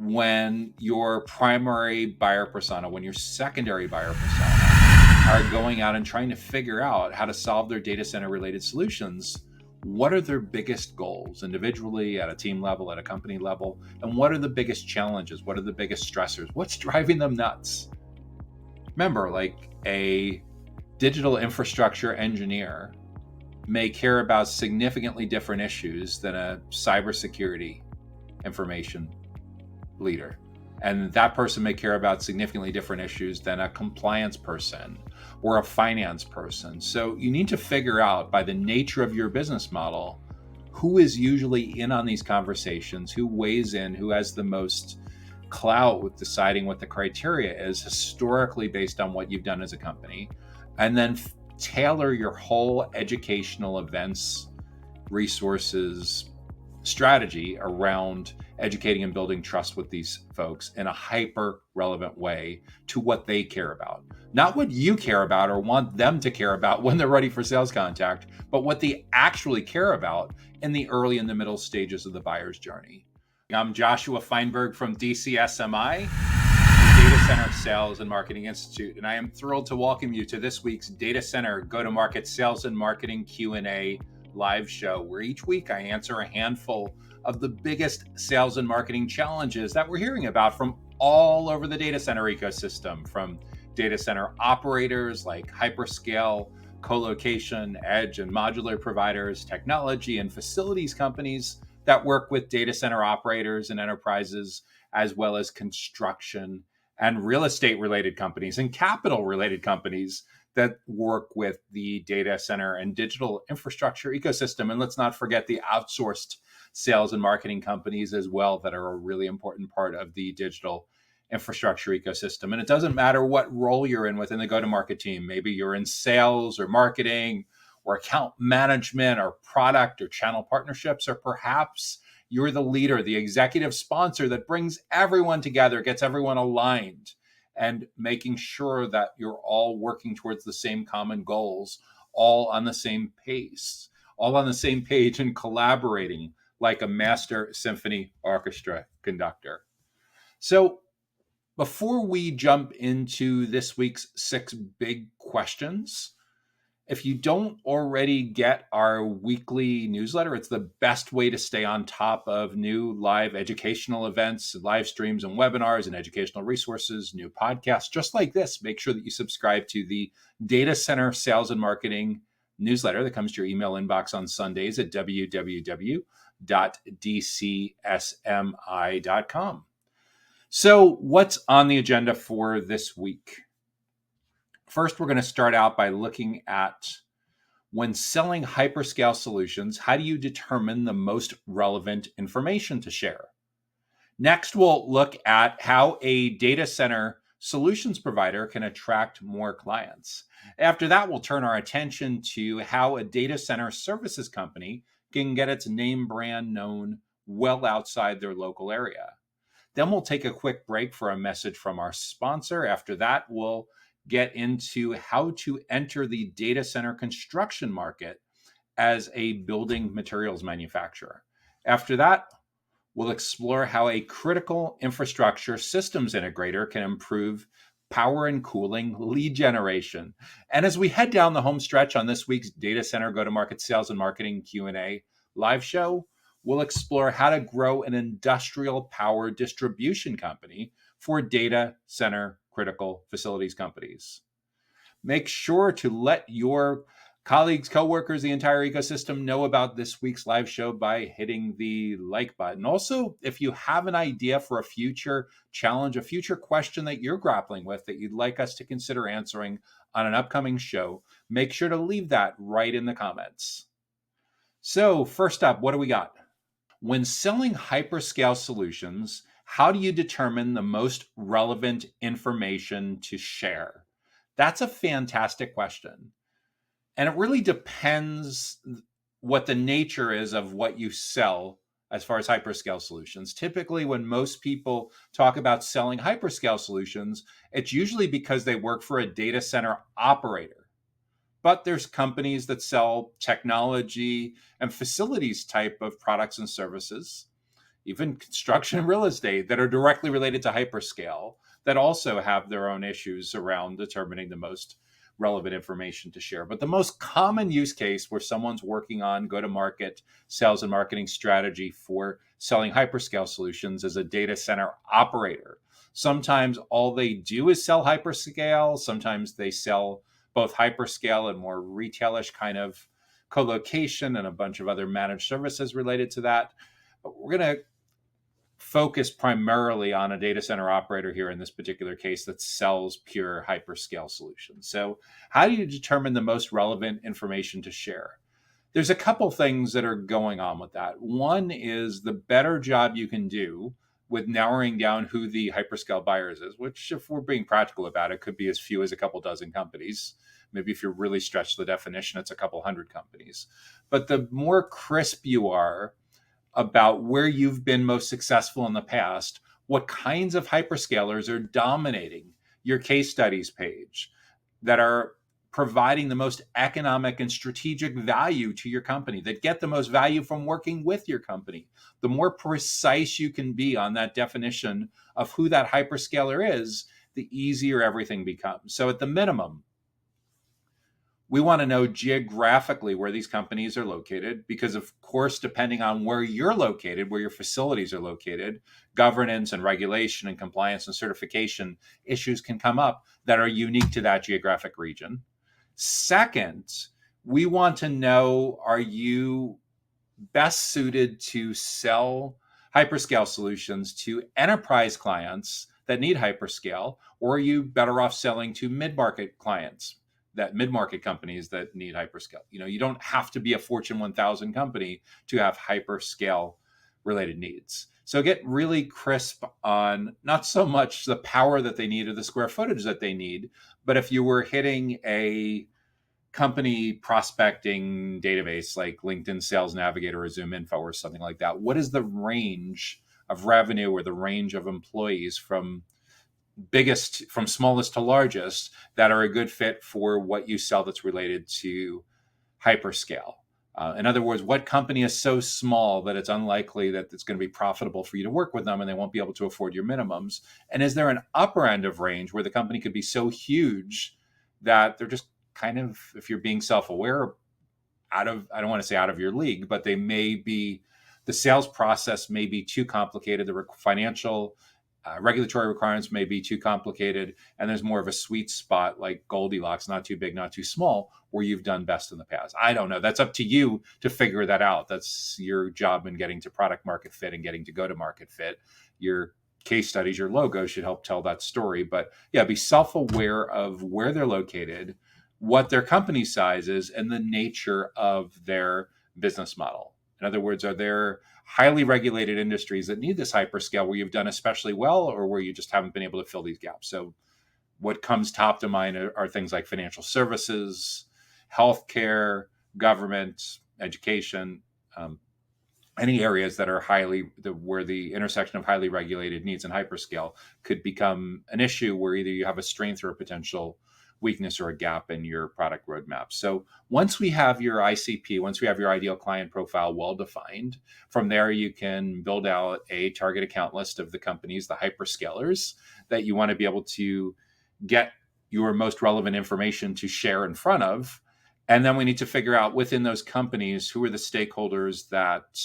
when your primary buyer persona, when your secondary buyer persona are going out and trying to figure out how to solve their data center related solutions. What are their biggest goals individually, at a team level, at a company level? And what are the biggest challenges? What are the biggest stressors? What's driving them nuts? Remember, like a digital infrastructure engineer may care about significantly different issues than a cybersecurity information leader. And that person may care about significantly different issues than a compliance person or a finance person. So you need to figure out, by the nature of your business model, who is usually in on these conversations, who weighs in, who has the most clout with deciding what the criteria is historically based on what you've done as a company, and then tailor your whole educational events, resources, strategy around educating and building trust with these folks in a hyper relevant way to what they care about. Not what you care about or want them to care about when they're ready for sales contact, but what they actually care about in the early and the middle stages of the buyer's journey. I'm Joshua Feinberg from DCSMI, the Data Center Sales and Marketing Institute, and I am thrilled to welcome you to this week's Data Center Go-to-Market Sales and Marketing Q&A live show, where each week I answer a handful of the biggest sales and marketing challenges that we're hearing about from all over the data center ecosystem, from data center operators like hyperscale, co-location, edge, and modular providers, technology and facilities companies that work with data center operators and enterprises, as well as construction and real estate related companies and capital related companies that work with the data center and digital infrastructure ecosystem. And let's not forget the outsourced sales and marketing companies as well that are a really important part of the digital infrastructure ecosystem. And it doesn't matter what role you're in within the go-to-market team. Maybe you're in sales or marketing or account management or product or channel partnerships, or perhaps you're the leader, the executive sponsor that brings everyone together, gets everyone aligned, and making sure that you're all working towards the same common goals, all on the same pace, all on the same page, and collaborating like a master symphony orchestra conductor. So before we jump into this week's 6 big questions, if you don't already get our weekly newsletter, it's the best way to stay on top of new live educational events, live streams and webinars and educational resources, new podcasts just like this. Make sure that you subscribe to the Data Center Sales and Marketing newsletter that comes to your email inbox on Sundays at www.dcsmi.com. So what's on the agenda for this week? First, we're going to start out by looking at, when selling hyperscale solutions, how do you determine the most relevant information to share? Next, we'll look at how a data center solutions provider can attract more clients. After that, we'll turn our attention to how a data center services company can get its name brand known well outside their local area. Then we'll take a quick break for a message from our sponsor. After that, we'll get into how to enter the data center construction market as a building materials manufacturer. After that, we'll explore how a critical infrastructure systems integrator can improve power and cooling lead generation. And as we head down the home stretch on this week's Data Center Go-to-Market Sales and Marketing Q&A live show, we'll explore how to grow an industrial power distribution company for data center critical facilities companies. Make sure to let your colleagues, coworkers, the entire ecosystem know about this week's live show by hitting the like button. Also, if you have an idea for a future challenge, a future question that you're grappling with that you'd like us to consider answering on an upcoming show, make sure to leave that right in the comments. So first up, what do we got? When selling hyperscale solutions, how do you determine the most relevant information to share? That's a fantastic question. And it really depends what the nature is of what you sell as far as hyperscale solutions. Typically, when most people talk about selling hyperscale solutions, it's usually because they work for a data center operator. But there's companies that sell technology and facilities type of products and services. even construction and real estate, that are directly related to hyperscale, that also have their own issues around determining the most relevant information to share. But the most common use case where someone's working on go-to-market sales and marketing strategy for selling hyperscale solutions is a data center operator. Sometimes all they do is sell hyperscale. Sometimes they sell both hyperscale and more retailish kind of co-location and a bunch of other managed services related to that. But we're going to focus primarily on a data center operator here in this particular case that sells pure hyperscale solutions. So how do you determine the most relevant information to share? There's a couple things that are going on with that. One is the better job you can do with narrowing down who the hyperscale buyers is, which, if we're being practical about it, could be as few as a couple dozen companies. Maybe if you're really stretched the definition, it's a couple hundred companies. But the more crisp you are about where you've been most successful in the past, what kinds of hyperscalers are dominating your case studies page, that are providing the most economic and strategic value to your company, that get the most value from working with your company. The more precise you can be on that definition of who that hyperscaler is, the easier everything becomes. So at the minimum, we want to know geographically where these companies are located, because, of course, depending on where you're located, where your facilities are located, governance and regulation and compliance and certification issues can come up that are unique to that geographic region. Second, we want to know, are you best suited to sell hyperscale solutions to enterprise clients that need hyperscale, or are you better off selling to mid-market clients, that mid-market companies that need hyperscale? You don't have to be a Fortune 1000 company to have hyperscale related needs. So get really crisp on not so much the power that they need or the square footage that they need, but if you were hitting a company prospecting database like LinkedIn Sales Navigator or Zoom Info or something like that, what is the range of revenue or the range of employees from smallest to largest that are a good fit for what you sell that's related to hyperscale? In other words, what company is so small that it's unlikely that it's going to be profitable for you to work with them and they won't be able to afford your minimums? And is there an upper end of range where the company could be so huge that they're just kind of, if you're being self-aware, I don't want to say out of your league, but the sales process may be too complicated, the financial regulatory requirements may be too complicated, and there's more of a sweet spot like Goldilocks, not too big, not too small, where you've done best in the past. I don't know. That's up to you to figure that out. That's your job in getting to product market fit and getting to go to market fit. Your case studies, your logo should help tell that story. But yeah, be self-aware of where they're located, what their company size is, and the nature of their business model. In other words, are there highly regulated industries that need this hyperscale where you've done especially well, or where you just haven't been able to fill these gaps? So what comes top to mind are things like financial services, healthcare, government, education, any areas that are where the intersection of highly regulated needs and hyperscale could become an issue, where either you have a strength or a potential weakness or a gap in your product roadmap. So once we have your ICP, once we have your ideal client profile well defined, from there you can build out a target account list of the companies, the hyperscalers, that you want to be able to get your most relevant information to share in front of. And then we need to figure out within those companies, who are the stakeholders that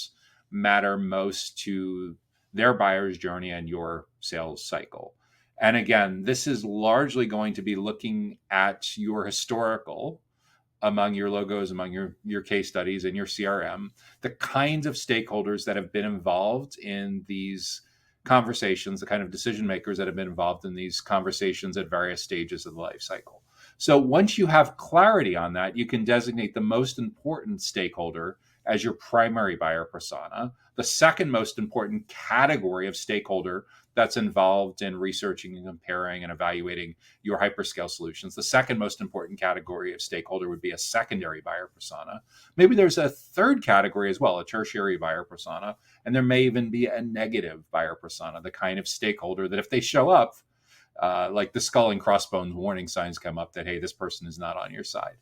matter most to their buyer's journey and your sales cycle. And again, this is largely going to be looking at your historical among your logos, among your case studies and your CRM, the kinds of stakeholders that have been involved in these conversations, the kind of decision makers that have been involved in these conversations at various stages of the life cycle. So once you have clarity on that, you can designate the most important stakeholder as your primary buyer persona, the second most important category of stakeholder that's involved in researching and comparing and evaluating your hyperscale solutions. The second most important category of stakeholder would be a secondary buyer persona. Maybe there's a third category as well, a tertiary buyer persona, and there may even be a negative buyer persona, the kind of stakeholder that if they show up, like the skull and crossbones warning signs come up that, hey, this person is not on your side.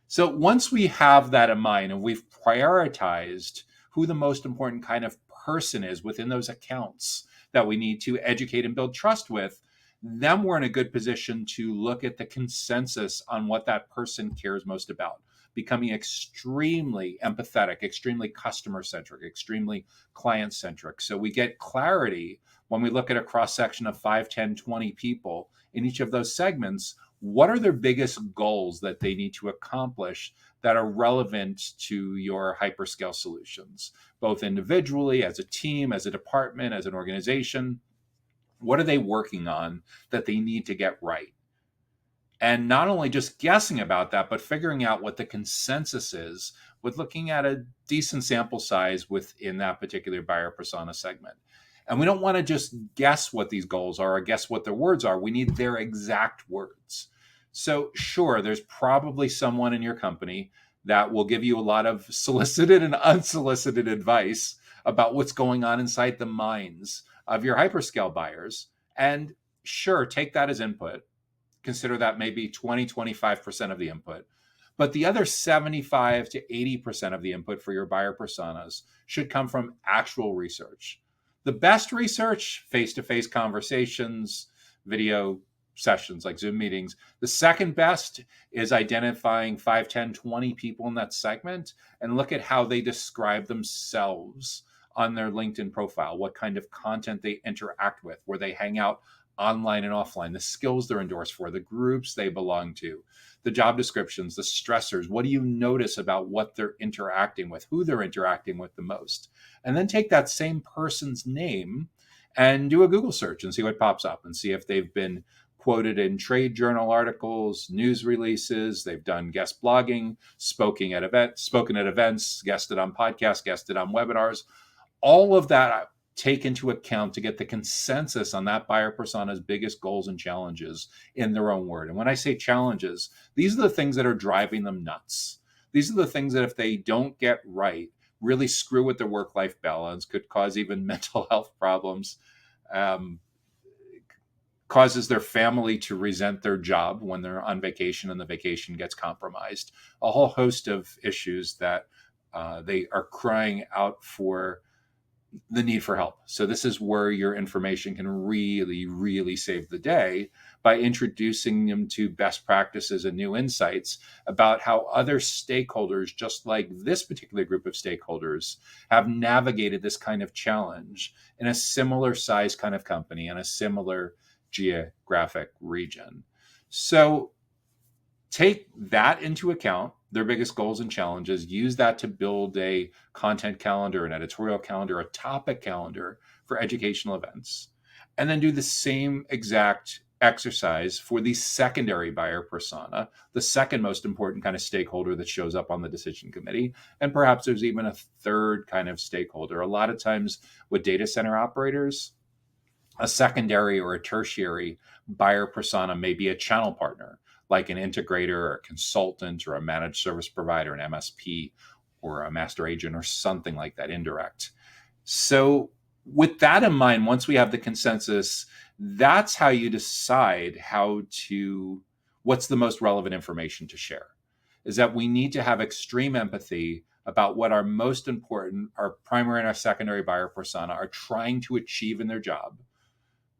So once we have that in mind and we've prioritized who the most important kind of person is within those accounts that we need to educate and build trust with, then we're in a good position to look at the consensus on what that person cares most about, becoming extremely empathetic, extremely customer centric, extremely client centric. So we get clarity when we look at a cross section of 5, 10, 20 people in each of those segments. What are their biggest goals that they need to accomplish that are relevant to your hyperscale solutions, both individually, as a team, as a department, as an organization? What are they working on that they need to get right? And not only just guessing about that, but figuring out what the consensus is with looking at a decent sample size within that particular buyer persona segment. And we don't want to just guess what these goals are or guess what their words are. We need their exact words. So sure, there's probably someone in your company that will give you a lot of solicited and unsolicited advice about what's going on inside the minds of your hyperscale buyers. And sure, take that as input. Consider that maybe 20, 25% of the input. But the other 75 to 80% of the input for your buyer personas should come from actual research. The best research, face-to-face conversations, video sessions like Zoom meetings. The second best is identifying 5, 10, 20 people in that segment and look at how they describe themselves on their LinkedIn profile, what kind of content they interact with, where they hang out online and offline, the skills they're endorsed for, the groups they belong to, the job descriptions, the stressors. What do you notice about what they're interacting with, who they're interacting with the most? And then take that same person's name and do a Google search and see what pops up and see if they've been quoted in trade journal articles, news releases, they've done guest blogging, spoken at events, guested on podcasts, guested on webinars. All of that take into account to get the consensus on that buyer persona's biggest goals and challenges in their own word. And when I say challenges, these are the things that are driving them nuts. These are the things that if they don't get right, really screw with their work-life balance, could cause even mental health problems, causes their family to resent their job when they're on vacation and the vacation gets compromised. A whole host of issues that they are crying out for the need for help. So this is where your information can really, really save the day by introducing them to best practices and new insights about how other stakeholders, just like this particular group of stakeholders, have navigated this kind of challenge in a similar size kind of company and a similar geographic region. So take that into account, their biggest goals and challenges, use that to build a content calendar, an editorial calendar, a topic calendar for educational events, and then do the same exact exercise for the secondary buyer persona, the second most important kind of stakeholder that shows up on the decision committee. And perhaps there's even a third kind of stakeholder. A lot of times with data center operators, a secondary or a tertiary buyer persona may be a channel partner, like an integrator or a consultant or a managed service provider, an MSP or a master agent or something like that, indirect. So with that in mind, once we have the consensus, that's how you decide what's the most relevant information to share. Is that we need to have extreme empathy about what our most important, our primary and our secondary buyer persona are trying to achieve in their job,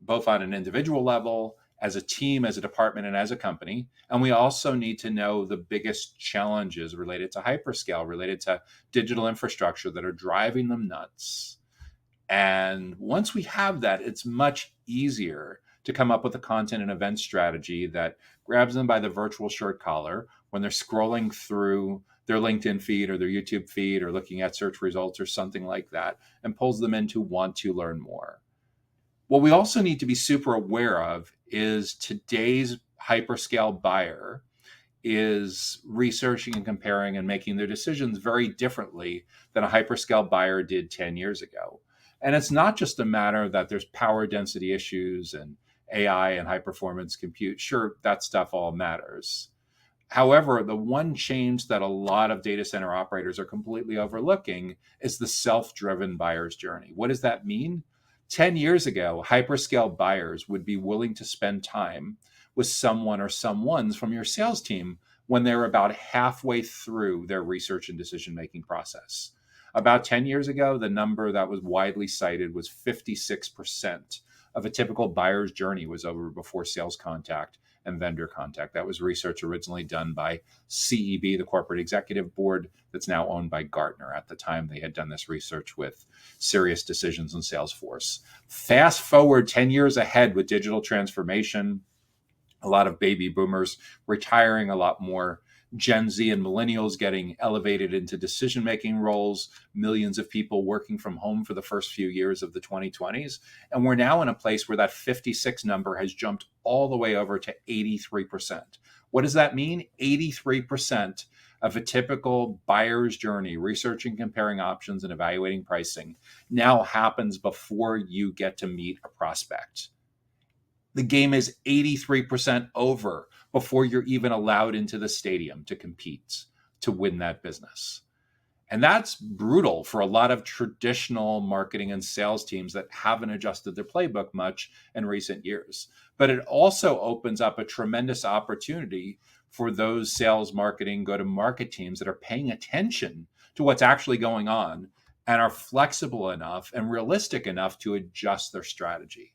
both on an individual level, as a team, as a department, and as a company. And we also need to know the biggest challenges related to hyperscale, related to digital infrastructure that are driving them nuts. And once we have that, it's much easier to come up with a content and event strategy that grabs them by the virtual shirt collar when they're scrolling through their LinkedIn feed or their YouTube feed or looking at search results or something like that, and pulls them in to want to learn more. What we also need to be super aware of is today's hyperscale buyer is researching and comparing and making their decisions very differently than a hyperscale buyer did 10 years ago. And it's not just a matter that there's power density issues and AI and high performance compute. Sure, that stuff all matters. However, the one change that a lot of data center operators are completely overlooking is the self-driven buyer's journey. What does that mean? 10 years ago, hyperscale buyers would be willing to spend time with someone or someones from your sales team when they're about halfway through their research and decision-making process. About 10 years ago, the number that was widely cited was 56% of a typical buyer's journey was over before sales contact and vendor contact. That was research originally done by CEB, the corporate executive board, that's now owned by Gartner. At the time, they had done this research with Serious Decisions and Salesforce. Fast forward 10 years ahead with digital transformation, a lot of baby boomers retiring, a lot more Gen Z and millennials getting elevated into decision-making roles, millions of people working from home for the first few years of the 2020s. And we're now in a place where that 56 number has jumped all the way over to 83%. What does that mean? 83% of a typical buyer's journey, researching, comparing options, and evaluating pricing, now happens before you get to meet a prospect. The game is 83% over before you're even allowed into the stadium to compete, to win that business. And that's brutal for a lot of traditional marketing and sales teams that haven't adjusted their playbook much in recent years. But it also opens up a tremendous opportunity for those sales, marketing, go-to-market teams that are paying attention to what's actually going on and are flexible enough and realistic enough to adjust their strategy.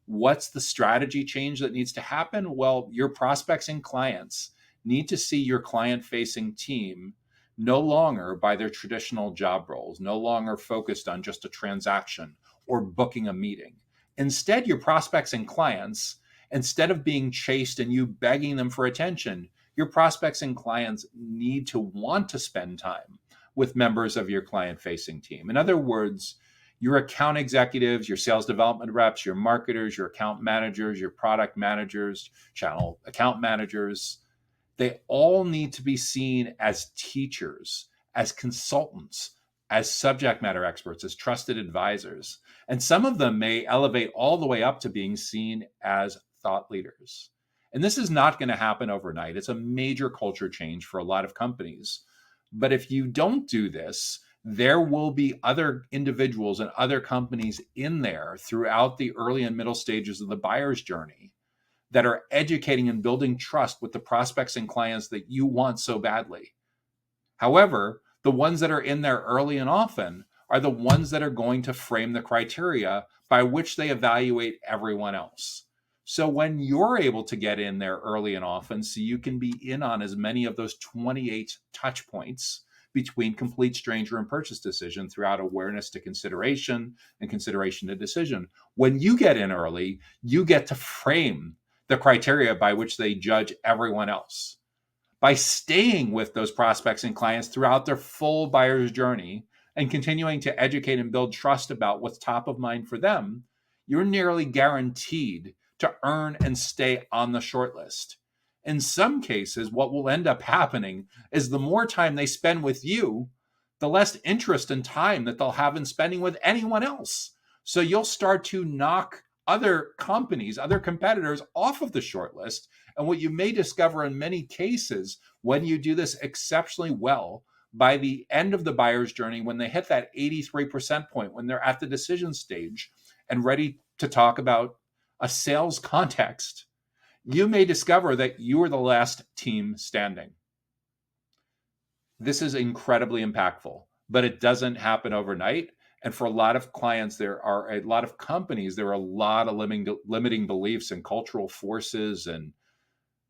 What's the strategy change that needs to happen? Well, your prospects and clients need to see your client-facing team no longer by their traditional job roles, no longer focused on just a transaction or booking a meeting. Instead, your prospects and clients, instead of being chased and you begging them for attention, your prospects and clients need to want to spend time with members of your client-facing team. In other words, your account executives, your sales development reps, your marketers, your account managers, your product managers, channel account managers, they all need to be seen as teachers, as consultants, as subject matter experts, as trusted advisors. And some of them may elevate all the way up to being seen as thought leaders. And this is not going to happen overnight. It's a major culture change for a lot of companies. But if you don't do this, there will be other individuals and other companies in there throughout the early and middle stages of the buyer's journey that are educating and building trust with the prospects and clients that you want so badly. However, the ones that are in there early and often are the ones that are going to frame the criteria by which they evaluate everyone else. So when you're able to get in there early and often, so you can be in on as many of those 28 touch points between complete stranger and purchase decision throughout awareness to consideration and consideration to decision. When you get in early, you get to frame the criteria by which they judge everyone else. By staying with those prospects and clients throughout their full buyer's journey and continuing to educate and build trust about what's top of mind for them, you're nearly guaranteed to earn and stay on the short list. In some cases, what will end up happening is the more time they spend with you, the less interest and time that they'll have in spending with anyone else. So you'll start to knock other companies, other competitors off of the short list. And what you may discover in many cases, when you do this exceptionally well, by the end of the buyer's journey, when they hit that 83% point, when they're at the decision stage and ready to talk about a sales context, you may discover that you are the last team standing. This is incredibly impactful, but it doesn't happen overnight. And for a lot of clients, there are a lot of companies, there are a lot of limiting beliefs and cultural forces and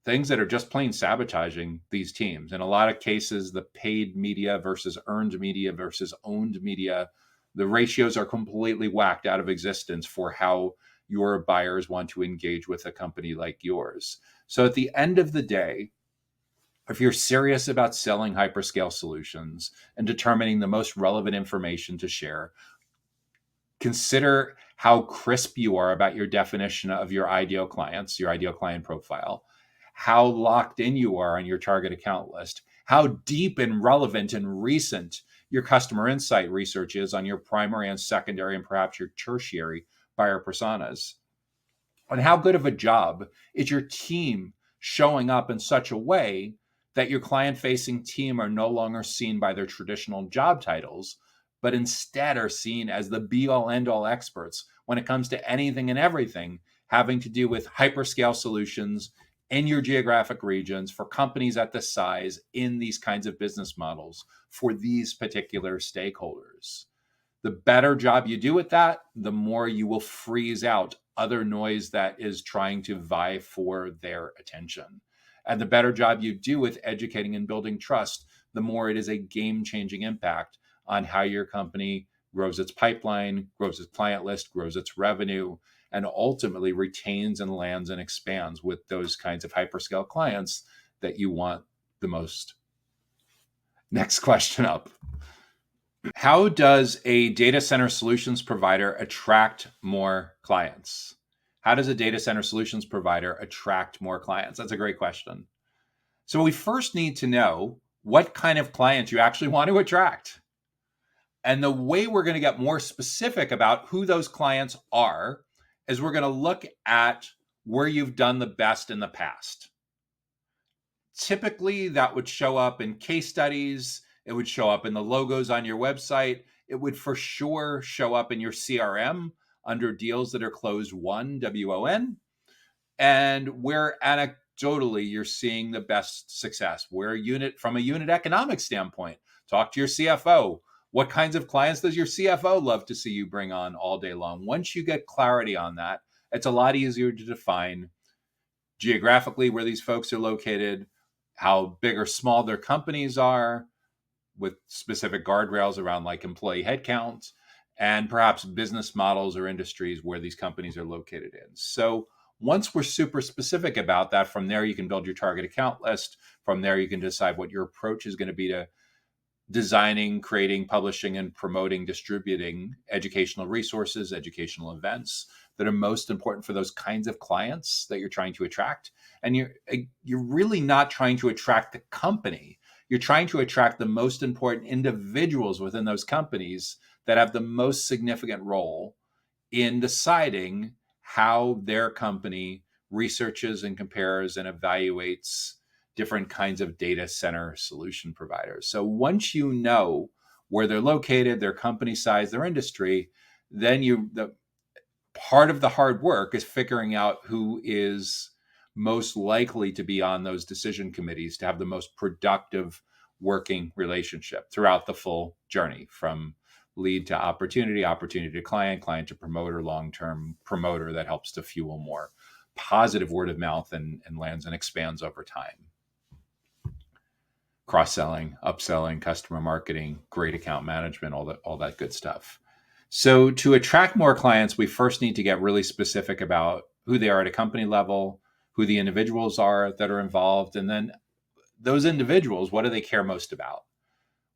things that are just plain sabotaging these teams. In a lot of cases, the paid media versus earned media versus owned media, the ratios are completely whacked out of existence for how your buyers want to engage with a company like yours. So at the end of the day, if you're serious about selling hyperscale solutions and determining the most relevant information to share, consider how crisp you are about your definition of your ideal clients, your ideal client profile, how locked in you are on your target account list, how deep and relevant and recent your customer insight research is on your primary and secondary and perhaps your tertiary buyer personas, and how good of a job is your team showing up in such a way that your client-facing team are no longer seen by their traditional job titles, but instead are seen as the be-all, end-all experts when it comes to anything and everything having to do with hyperscale solutions in your geographic regions for companies at this size in these kinds of business models for these particular stakeholders. The better job you do with that, the more you will freeze out other noise that is trying to vie for their attention. And the better job you do with educating and building trust, the more it is a game-changing impact on how your company grows its pipeline, grows its client list, grows its revenue, and ultimately retains and lands and expands with those kinds of hyperscale clients that you want the most. Next question up. How does a data center solutions provider attract more clients? How does a data center solutions provider attract more clients? That's a great question. So we first need to know what kind of clients you actually want to attract. And the way we're going to get more specific about who those clients are is we're going to look at where you've done the best in the past. Typically, that would show up in case studies. It would show up in the logos on your website. It would for sure show up in your CRM under deals that are closed won, WON, and where anecdotally you're seeing the best success. From a unit economic standpoint, talk to your CFO. What kinds of clients does your CFO love to see you bring on all day long? Once you get clarity on that, it's a lot easier to define geographically where these folks are located, how big or small their companies are, with specific guardrails around like employee headcounts, and perhaps business models or industries where these companies are located in. So once we're super specific about that, from there you can build your target account list. From there you can decide what your approach is going to be to designing, creating, publishing, and promoting, distributing educational resources, educational events that are most important for those kinds of clients that you're trying to attract. And you're really not trying to attract the company. You're trying to attract the most important individuals within those companies that have the most significant role in deciding how their company researches and compares and evaluates different kinds of data center solution providers. So once you know where they're located, their company size, their industry, then the part of the hard work is figuring out who is most likely to be on those decision committees to have the most productive working relationship throughout the full journey, from lead to opportunity, opportunity to client, client to promoter, long-term promoter that helps to fuel more positive word of mouth and lands and expands over time. Cross-selling, upselling, customer marketing, great account management, all that good stuff. So to attract more clients, we first need to get really specific about who they are at a company level, who the individuals are that are involved, and then those individuals, what do they care most about?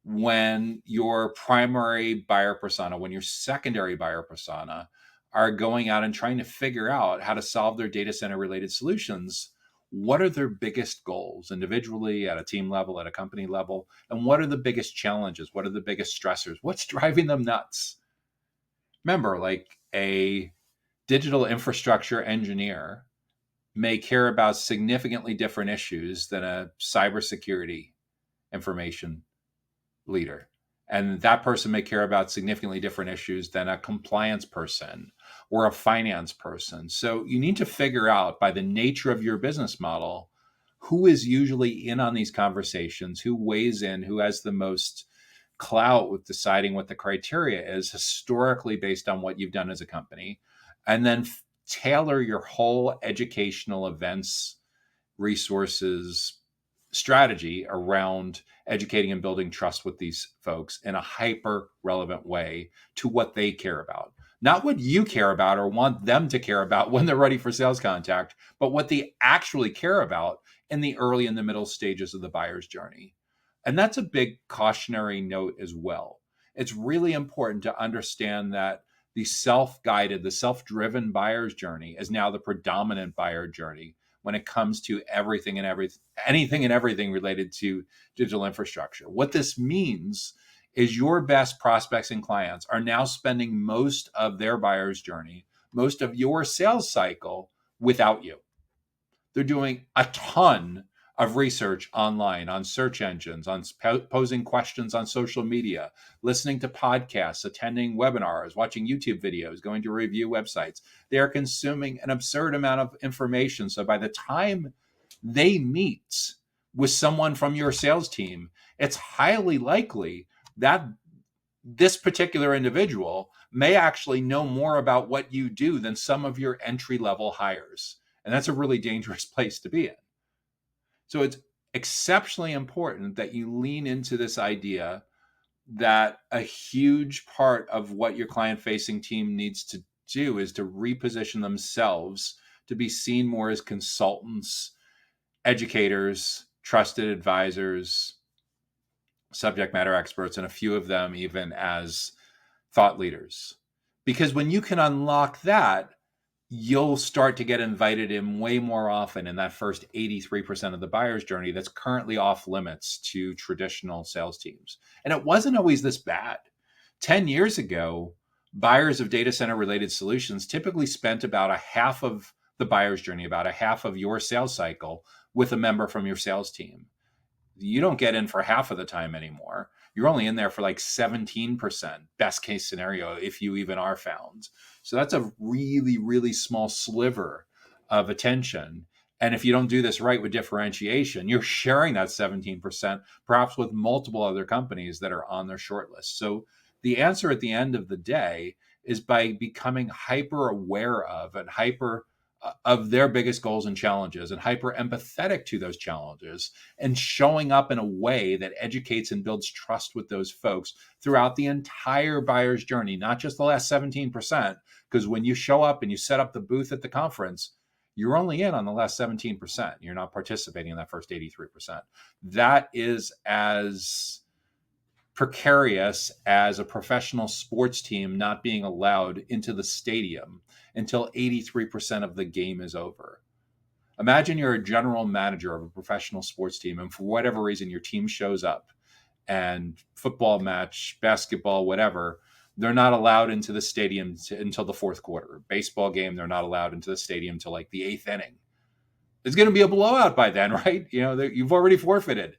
When your primary buyer persona, when your secondary buyer persona are going out and trying to figure out how to solve their data center related solutions, what are their biggest goals individually, at a team level, at a company level? And what are the biggest challenges? What are the biggest stressors? What's driving them nuts? Remember, like a digital infrastructure engineer may care about significantly different issues than a cybersecurity information leader. And that person may care about significantly different issues than a compliance person or a finance person. So you need to figure out, by the nature of your business model, who is usually in on these conversations, who weighs in, who has the most clout with deciding what the criteria is historically based on what you've done as a company, and then tailor your whole educational events, resources, strategy around educating and building trust with these folks in a hyper relevant way to what they care about. Not what you care about or want them to care about when they're ready for sales contact, but what they actually care about in the early and the middle stages of the buyer's journey. And that's a big cautionary note as well. It's really important to understand that the self-guided, the self-driven buyer's journey is now the predominant buyer journey when it comes to anything and everything related to digital infrastructure. What this means is your best prospects and clients are now spending most of their buyer's journey, most of your sales cycle without you. They're doing a ton of research online, on search engines, on posing questions on social media, listening to podcasts, attending webinars, watching YouTube videos, going to review websites. They are consuming an absurd amount of information. So by the time they meet with someone from your sales team, it's highly likely that this particular individual may actually know more about what you do than some of your entry level hires. And that's a really dangerous place to be in. So it's exceptionally important that you lean into this idea that a huge part of what your client facing team needs to do is to reposition themselves to be seen more as consultants, educators, trusted advisors, subject matter experts, and a few of them even as thought leaders. Because when you can unlock that, you'll start to get invited in way more often in that first 83% of the buyer's journey that's currently off limits to traditional sales teams. And it wasn't always this bad. 10 years ago, buyers of data center related solutions typically spent about a half of the buyer's journey, about a half of your sales cycle with a member from your sales team. You don't get in for half of the time anymore. You're only in there for like 17%, best case scenario, if you even are found. So that's a really, really small sliver of attention. And if you don't do this right with differentiation, you're sharing that 17%, perhaps with multiple other companies that are on their short list. So the answer at the end of the day is by becoming hyper aware of and hyper of their biggest goals and challenges and hyper empathetic to those challenges and showing up in a way that educates and builds trust with those folks throughout the entire buyer's journey, not just the last 17%. Because when you show up and you set up the booth at the conference, you're only in on the last 17%. You're not participating in that first 83%. That is as precarious as a professional sports team not being allowed into the stadium until 83% of the game is over. Imagine you're a general manager of a professional sports team, and for whatever reason, your team shows up and football match, basketball, whatever, they're not allowed into the stadium until the fourth quarter. Baseball game, they're not allowed into the stadium until like the eighth inning. It's going to be a blowout by then, right? You've already forfeited.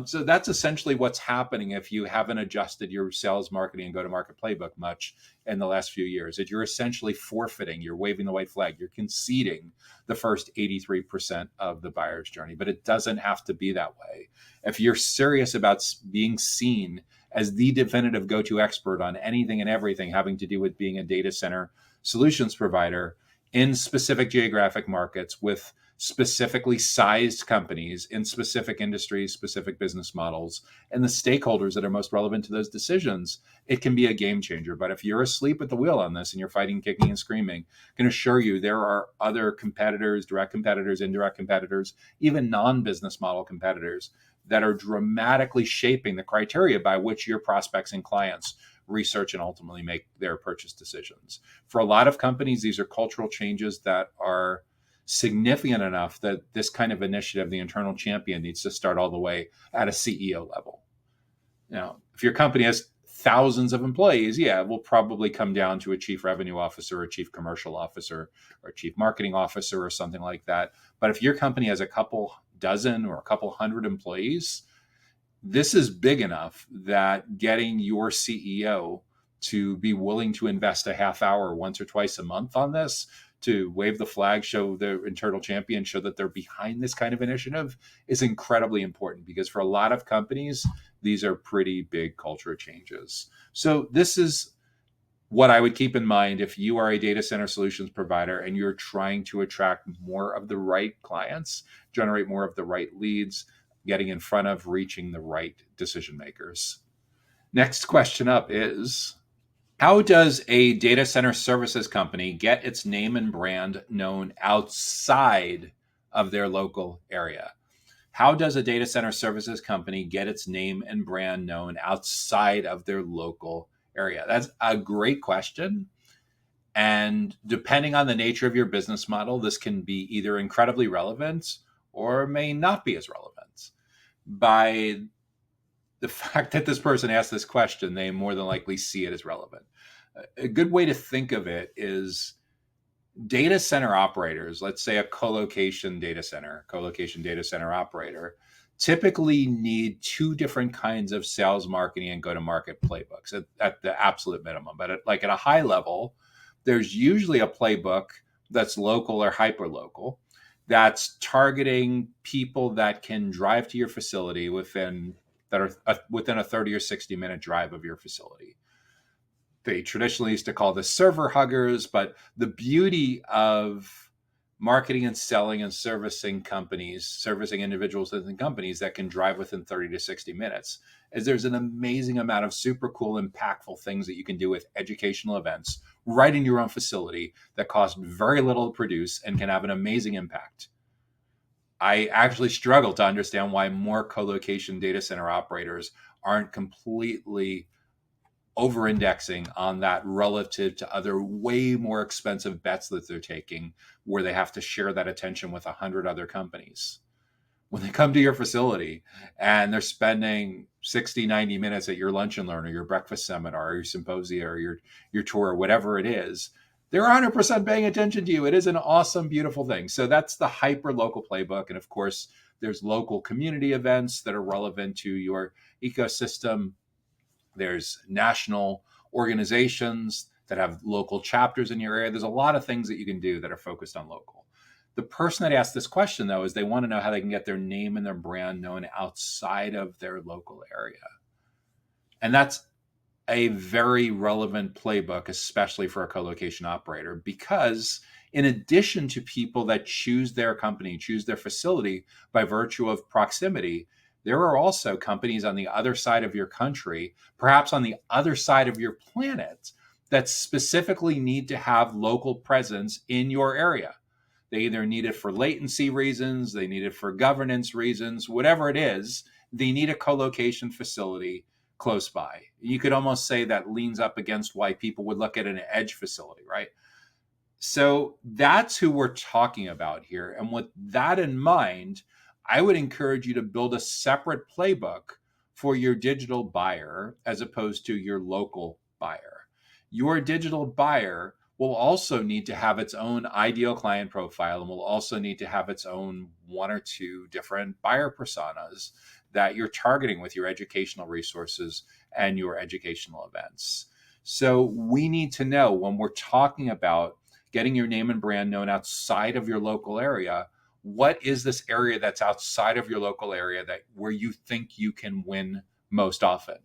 So that's essentially what's happening if you haven't adjusted your sales, marketing, and go-to-market playbook much in the last few years. That you're essentially forfeiting, you're waving the white flag, you're conceding the first 83% of the buyer's journey. But it doesn't have to be that way. If you're serious about being seen as the definitive go-to expert on anything and everything having to do with being a data center solutions provider in specific geographic markets with specifically sized companies in specific industries, specific business models, and the stakeholders that are most relevant to those decisions, it can be a game changer. But if you're asleep at the wheel on this and you're fighting, kicking, and screaming, I can assure you there are other competitors, direct competitors, indirect competitors, even non-business model competitors that are dramatically shaping the criteria by which your prospects and clients research and ultimately make their purchase decisions. For a lot of companies, these are cultural changes that are significant enough that this kind of initiative, the internal champion, needs to start all the way at a CEO level. Now, if your company has thousands of employees, it will probably come down to a chief revenue officer, a chief commercial officer, or a chief marketing officer, or something like that. But if your company has a couple dozen or a couple hundred employees, this is big enough that getting your CEO to be willing to invest a half hour once or twice a month on this, to wave the flag, show their internal champion, show that they're behind this kind of initiative, is incredibly important, because for a lot of companies, these are pretty big culture changes. So this is what I would keep in mind if you are a data center solutions provider and you're trying to attract more of the right clients, generate more of the right leads, getting in front of, reaching the right decision makers. Next question up is, how does a data center services company get its name and brand known outside of their local area? How does a data center services company get its name and brand known outside of their local area? That's a great question. And depending on the nature of your business model, this can be either incredibly relevant or may not be as relevant. By the fact that this person asked this question, they more than likely see it as relevant. A good way to think of it is data center operators, let's say a co-location data center operator, typically need two different kinds of sales, marketing, and go-to-market playbooks at the absolute minimum. But at a high level, there's usually a playbook that's local or hyper-local That's targeting people that can drive to your facility within a 30 or 60-minute drive of your facility. They traditionally used to call this server huggers, but the beauty of marketing and selling and servicing individuals and companies that can drive within 30 to 60 minutes is there's an amazing amount of super cool, impactful things that you can do with educational events right in your own facility that cost very little to produce and can have an amazing impact. I actually struggle to understand why more co-location data center operators aren't completely over-indexing on that relative to other way more expensive bets that they're taking, where they have to share that attention with 100 other companies. When they come to your facility and they're spending 60, 90 minutes at your lunch and learn or your breakfast seminar or your symposia or your tour or whatever it is, they're 100% paying attention to you. It is an awesome, beautiful thing. So that's the hyper local playbook. And of course, there's local community events that are relevant to your ecosystem. There's national organizations that have local chapters in your area. There's a lot of things that you can do that are focused on local. The person that asked this question, though, is they want to know how they can get their name and their brand known outside of their local area. And that's a very relevant playbook, especially for a co-location operator, because in addition to people that choose their company, choose their facility by virtue of proximity, there are also companies on the other side of your country, perhaps on the other side of your planet, that specifically need to have local presence in your area. They either need it for latency reasons, they need it for governance reasons, whatever it is, they need a co-location facility close by. You could almost say that leans up against why people would look at an edge facility, right? So that's who we're talking about here. And with that in mind, I would encourage you to build a separate playbook for your digital buyer as opposed to your local buyer. Your digital buyer will also need to have its own ideal client profile and will also need to have its own one or two different buyer personas that you're targeting with your educational resources and your educational events. So we need to know when we're talking about getting your name and brand known outside of your local area, what is this area that's outside of your local area that where you think you can win most often?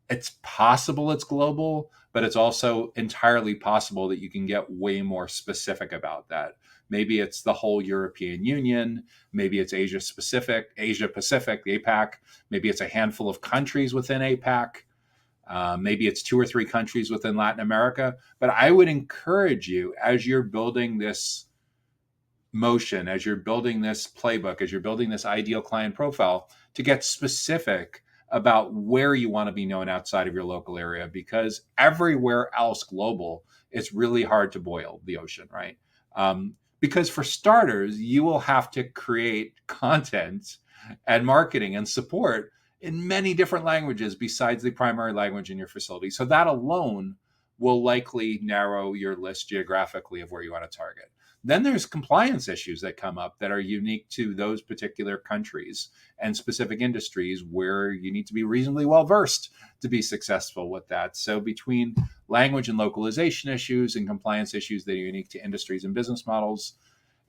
It's possible it's global, but it's also entirely possible that you can get way more specific about that. Maybe it's the whole European Union. Maybe it's Asia Pacific, the APAC. Maybe it's a handful of countries within APAC. Maybe it's 2 or 3 countries within Latin America. But I would encourage you, as you're building this motion, as you're building this playbook, as you're building this ideal client profile, to get specific about where you want to be known outside of your local area, because everywhere else global, it's really hard to boil the ocean, right? Because for starters, you will have to create content and marketing and support in many different languages besides the primary language in your facility. So that alone will likely narrow your list geographically of where you want to target. Then there's compliance issues that come up that are unique to those particular countries and specific industries where you need to be reasonably well versed to be successful with that. So between language and localization issues and compliance issues that are unique to industries and business models,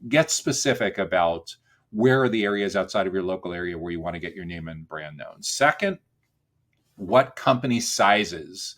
get specific about where are the areas outside of your local area where you want to get your name and brand known. Second, what company sizes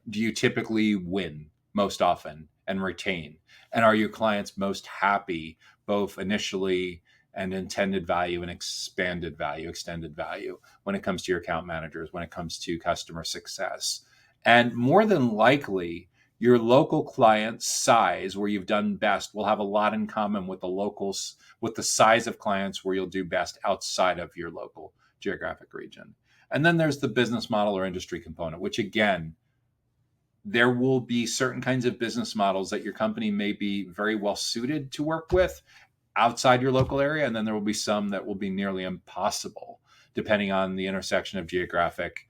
do you typically win most often and retain? And are your clients most happy, both initially and intended value and expanded value, extended value, when it comes to your account managers, when it comes to customer success? And more than likely, your local client size, where you've done best, will have a lot in common with the locals, with the size of clients where you'll do best outside of your local geographic region. And then there's the business model or industry component, which again, there will be certain kinds of business models that your company may be very well suited to work with outside your local area. And then there will be some that will be nearly impossible, depending on the intersection of geographic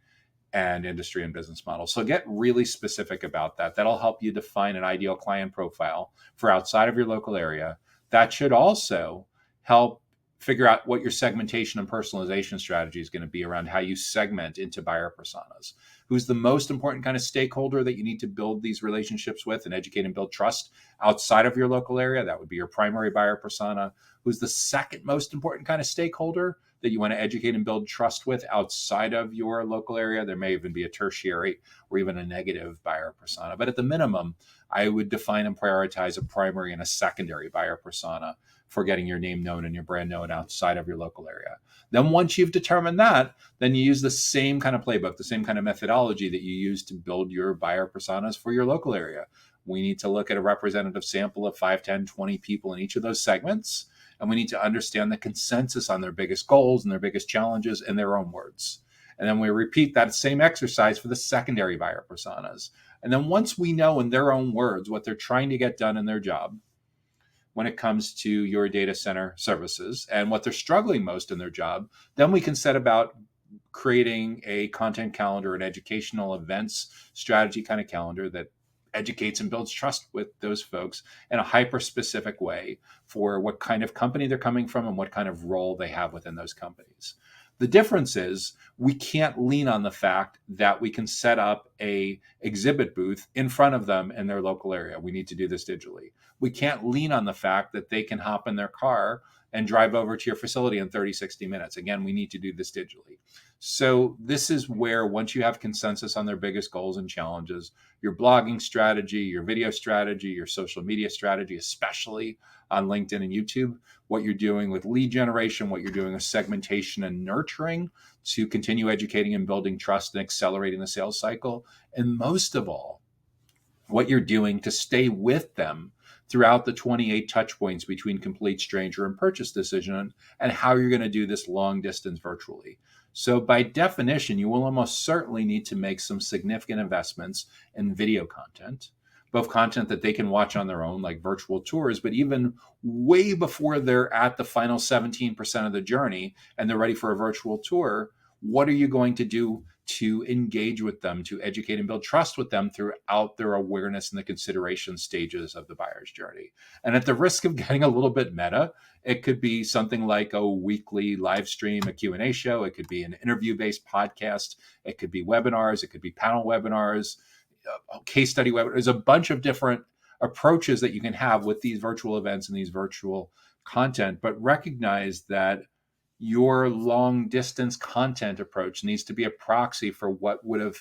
and industry and business models. So get really specific about that. That'll help you define an ideal client profile for outside of your local area. That should also help figure out what your segmentation and personalization strategy is going to be around how you segment into buyer personas. Who's the most important kind of stakeholder that you need to build these relationships with and educate and build trust outside of your local area? That would be your primary buyer persona. Who's the second most important kind of stakeholder that you want to educate and build trust with outside of your local area? There may even be a tertiary or even a negative buyer persona. But at the minimum, I would define and prioritize a primary and a secondary buyer persona for getting your name known and your brand known outside of your local area. Then once you've determined that, then you use the same kind of playbook, the same kind of methodology that you use to build your buyer personas for your local area. We need to look at a representative sample of 5, 10, 20 people in each of those segments. And we need to understand the consensus on their biggest goals and their biggest challenges in their own words. And then we repeat that same exercise for the secondary buyer personas. And then once we know in their own words what they're trying to get done in their job, when it comes to your data center services and what they're struggling most in their job, then we can set about creating a content calendar, an educational events strategy kind of calendar that educates and builds trust with those folks in a hyper-specific way for what kind of company they're coming from and what kind of role they have within those companies. The difference is we can't lean on the fact that we can set up a exhibit booth in front of them in their local area. We need to do this digitally. We can't lean on the fact that they can hop in their car and drive over to your facility in 30, 60 minutes. Again, we need to do this digitally. So this is where once you have consensus on their biggest goals and challenges, your blogging strategy, your video strategy, your social media strategy, especially on LinkedIn and YouTube, what you're doing with lead generation, what you're doing with segmentation and nurturing to continue educating and building trust and accelerating the sales cycle. And most of all, what you're doing to stay with them throughout the 28 touch points between complete stranger and purchase decision, and how you're going to do this long distance virtually. So by definition, you will almost certainly need to make some significant investments in video content, both content that they can watch on their own, like virtual tours, but even way before they're at the final 17% of the journey and they're ready for a virtual tour, what are you going to do to engage with them, to educate and build trust with them throughout their awareness and the consideration stages of the buyer's journey? And at the risk of getting a little bit meta, it could be something like a weekly live stream, a Q&A show. It could be an interview-based podcast. It could be webinars. It could be panel webinars, case study webinars. There's a bunch of different approaches that you can have with these virtual events and these virtual content, but recognize that your long distance content approach needs to be a proxy for what would have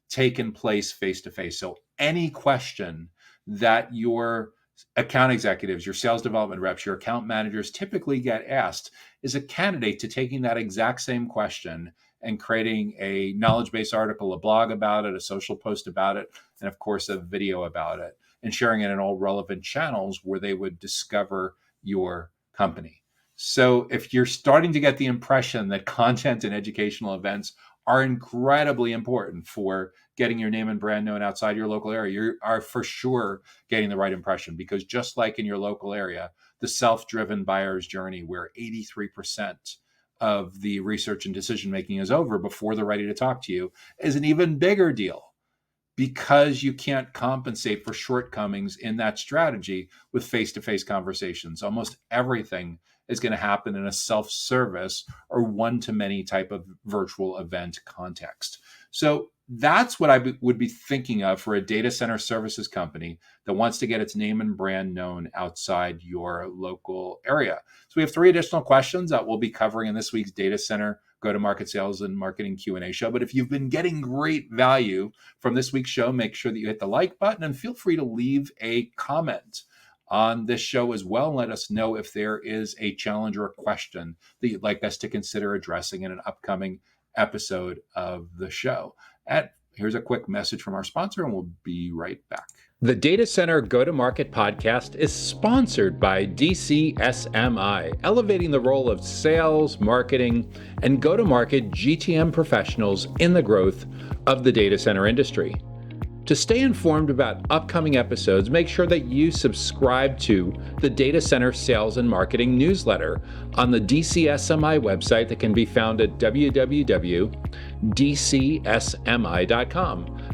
taken place face to face. So any question that your account executives, your sales development reps, your account managers typically get asked is a candidate to taking that exact same question and creating a knowledge-based article, a blog about it, a social post about it, and of course, a video about it, and sharing it in all relevant channels where they would discover your company. So if you're starting to get the impression that content and educational events are incredibly important for getting your name and brand known outside your local area, you are for sure getting the right impression, because just like in your local area, the self-driven buyer's journey, where 83% of the research and decision-making is over before they're ready to talk to you, is an even bigger deal, because you can't compensate for shortcomings in that strategy with face-to-face conversations. Almost everything is going to happen in a self-service or one-to-many type of virtual event context. So that's what I would be thinking of for a data center services company that wants to get its name and brand known outside your local area. So we have 3 additional questions that we'll be covering in this week's Data Center Go-to-Market Sales and Marketing Q&A show. But if you've been getting great value from this week's show, make sure that you hit the like button and feel free to leave a comment on this show as well. Let us know if there is a challenge or a question that you'd like us to consider addressing in an upcoming episode of the show. And here's a quick message from our sponsor, and we'll be right back. The Data Center Go-to-Market podcast is sponsored by DCSMI, elevating the role of sales, marketing, and go-to-market GTM professionals in the growth of the data center industry. To stay informed about upcoming episodes, make sure that you subscribe to the Data Center Sales and Marketing newsletter on the DCSMI website that can be found at www.dcsmi.com.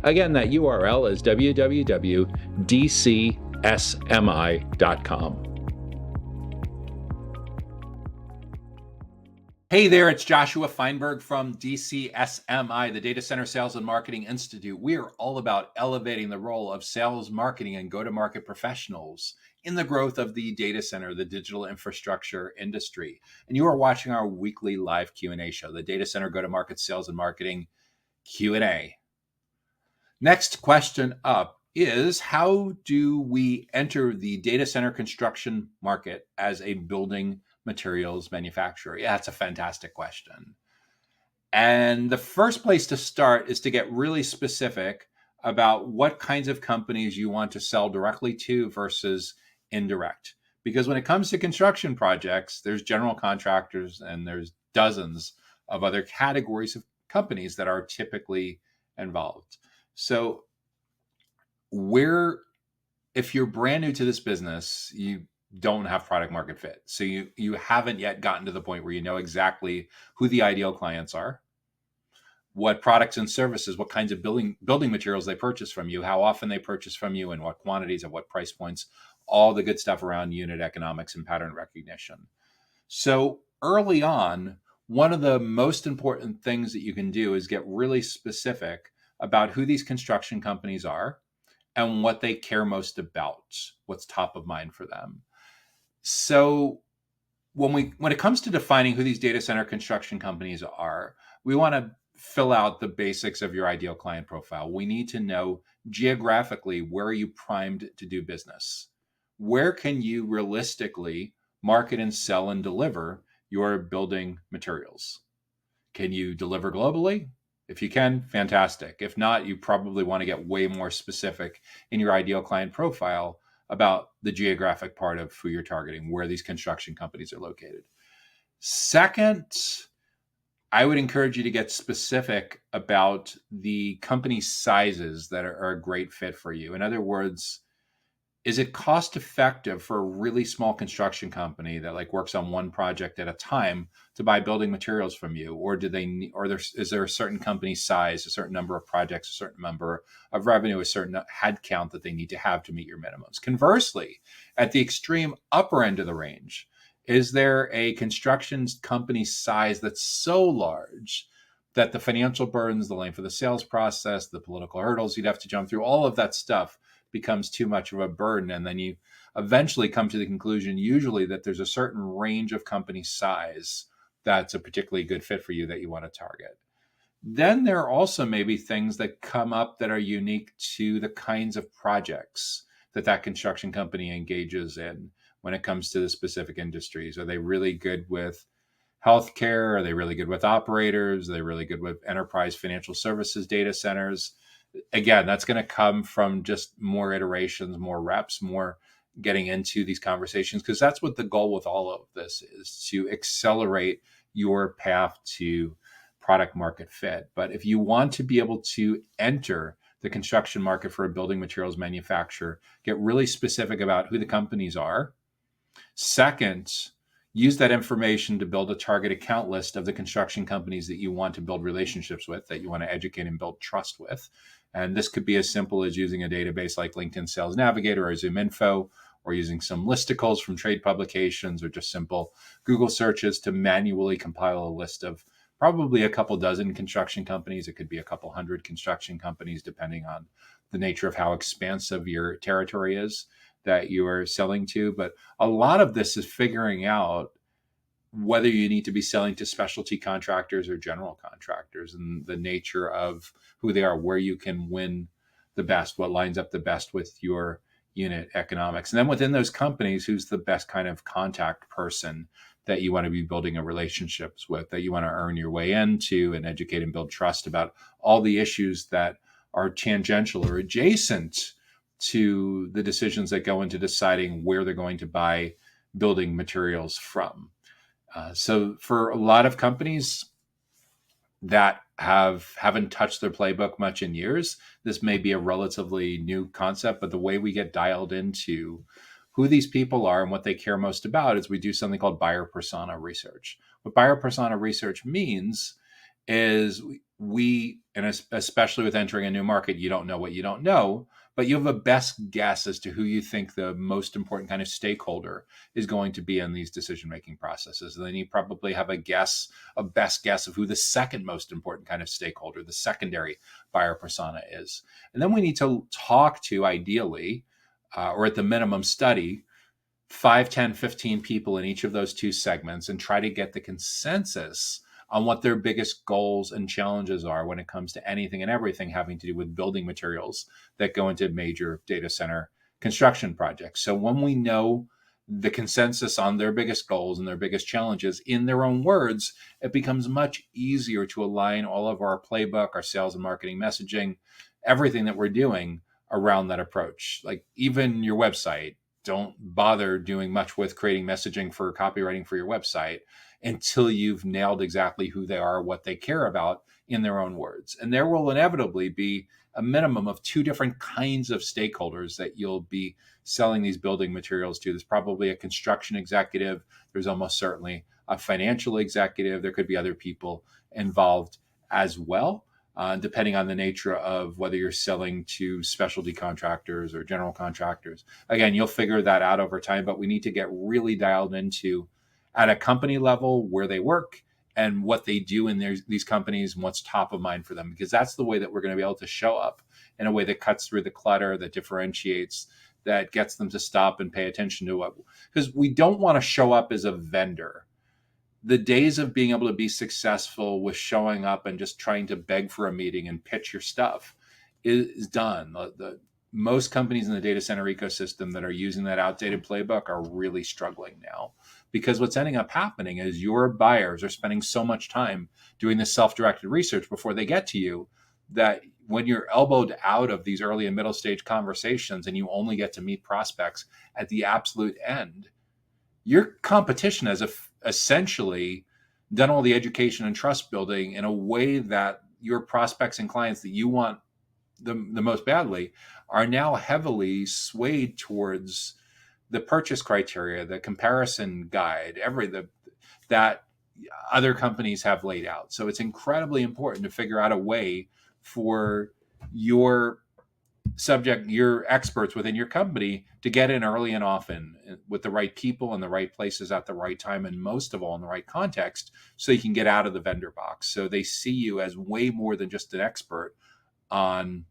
Again, that URL is www.dcsmi.com. Hey there, it's Joshua Feinberg from DCSMI, the Data Center Sales and Marketing Institute. We are all about elevating the role of sales, marketing, and go-to-market professionals in the growth of the data center, the digital infrastructure industry. And you are watching our weekly live Q&A show, the Data Center Go-to-Market Sales and Marketing Q&A. Next question up is, how do we enter the data center construction market as a building materials manufacturer? Yeah, that's a fantastic question. And the first place to start is to get really specific about what kinds of companies you want to sell directly to versus indirect. Because when it comes to construction projects, there's general contractors and there's dozens of other categories of companies that are typically involved. So if you're brand new to this business, you don't have product market fit. So you haven't yet gotten to the point where you know exactly who the ideal clients are, what products and services, what kinds of building materials they purchase from you, how often they purchase from you, and what quantities, at what price points, all the good stuff around unit economics and pattern recognition. So early on, one of the most important things that you can do is get really specific about who these construction companies are and what they care most about, what's top of mind for them. So when it comes to defining who these data center construction companies are, we want to fill out the basics of your ideal client profile. We need to know geographically, where are you primed to do business? Where can you realistically market and sell and deliver your building materials? Can you deliver globally? If you can, fantastic. If not, you probably want to get way more specific in your ideal client profile about the geographic part of who you're targeting, where these construction companies are located. Second, I would encourage you to get specific about the company sizes that are a great fit for you. In other words, is it cost effective for a really small construction company that works on one project at a time to buy building materials from you? Or is there a certain company size, a certain number of projects, a certain number of revenue, a certain head count that they need to have to meet your minimums? Conversely, at the extreme upper end of the range, is there a construction company size that's so large that the financial burdens, the length of the sales process, the political hurdles you'd have to jump through, all of that stuff becomes too much of a burden? And then you eventually come to the conclusion, usually, that there's a certain range of company size that's a particularly good fit for you that you want to target. Then there are also maybe things that come up that are unique to the kinds of projects that construction company engages in when it comes to the specific industries. Are they really good with healthcare? Are they really good with operators? Are they really good with enterprise financial services data centers? Again, that's going to come from just more iterations, more reps, more getting into these conversations, because that's what the goal with all of this is, to accelerate your path to product market fit. But if you want to be able to enter the construction market for a building materials manufacturer, get really specific about who the companies are. Second, use that information to build a target account list of the construction companies that you want to build relationships with, that you want to educate and build trust with. And this could be as simple as using a database like LinkedIn Sales Navigator or ZoomInfo, or using some listicles from trade publications, or just simple Google searches to manually compile a list of probably a couple dozen construction companies. It could be a couple hundred construction companies, depending on the nature of how expansive your territory is that you are selling to. But a lot of this is figuring out whether you need to be selling to specialty contractors or general contractors, and the nature of who they are, where you can win the best, what lines up the best with your unit economics. And then within those companies, who's the best kind of contact person that you want to be building a relationships with, that you want to earn your way into and educate and build trust about all the issues that are tangential or adjacent to the decisions that go into deciding where they're going to buy building materials from. So for a lot of companies that haven't touched their playbook much in years, this may be a relatively new concept. But the way we get dialed into who these people are and what they care most about is we do something called buyer persona research. What buyer persona research means is we, and especially with entering a new market, you don't know what you don't know, but you have a best guess as to who you think the most important kind of stakeholder is going to be in these decision-making processes. And then you probably have a best guess of who the second most important kind of stakeholder, the secondary buyer persona is. And then we need to talk to, ideally, or at the minimum study, 5, 10, 15 people in each of those two segments and try to get the consensus on what their biggest goals and challenges are when it comes to anything and everything having to do with building materials that go into major data center construction projects. So when we know the consensus on their biggest goals and their biggest challenges in their own words, it becomes much easier to align all of our playbook, our sales and marketing messaging, everything that we're doing around that approach. Like even your website, don't bother doing much with creating messaging for copywriting for your website until you've nailed exactly who they are, what they care about in their own words. And there will inevitably be a minimum of 2 different kinds of stakeholders that you'll be selling these building materials to. There's probably a construction executive. There's almost certainly a financial executive. There could be other people involved as well, depending on the nature of whether you're selling to specialty contractors or general contractors. Again, you'll figure that out over time, but we need to get really dialed into at a company level where they work and what they do in these companies and what's top of mind for them, because that's the way that we're going to be able to show up in a way that cuts through the clutter, that differentiates, that gets them to stop and pay attention to what, because we don't want to show up as a vendor. The days of being able to be successful with showing up and just trying to beg for a meeting and pitch your stuff is done. Most companies in the data center ecosystem that are using that outdated playbook are really struggling now, because what's ending up happening is your buyers are spending so much time doing this self-directed research before they get to you that when you're elbowed out of these early and middle stage conversations and you only get to meet prospects at the absolute end, your competition has essentially done all the education and trust building in a way that your prospects and clients that you want the most badly are now heavily swayed towards the purchase criteria, the comparison guide, that other companies have laid out. So it's incredibly important to figure out a way for your experts within your company to get in early and often with the right people in the right places at the right time, and most of all in the right context, so you can get out of the vendor box. So they see you as way more than just an expert on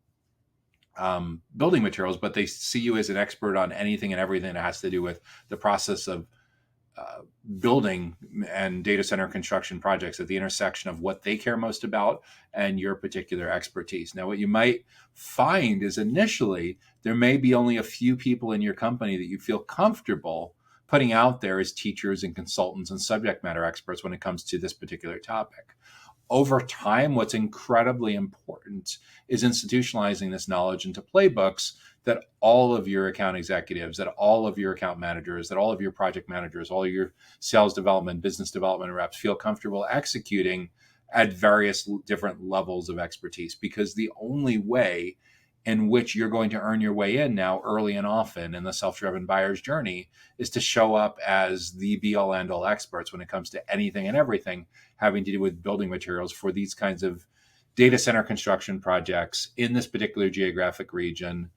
building materials, but they see you as an expert on anything and everything that has to do with the process of building and data center construction projects at the intersection of what they care most about and your particular expertise. Now, what you might find is initially there may be only a few people in your company that you feel comfortable putting out there as teachers and consultants and subject matter experts when it comes to this particular topic. Over time, what's incredibly important is institutionalizing this knowledge into playbooks that all of your account executives, that all of your account managers, that all of your project managers, all of your sales development, business development reps feel comfortable executing at various different levels of expertise. Because the only way in which you're going to earn your way in now early and often in the self-driven buyer's journey is to show up as the be-all end-all experts when it comes to anything and everything having to do with building materials for these kinds of data center construction projects in this particular geographic region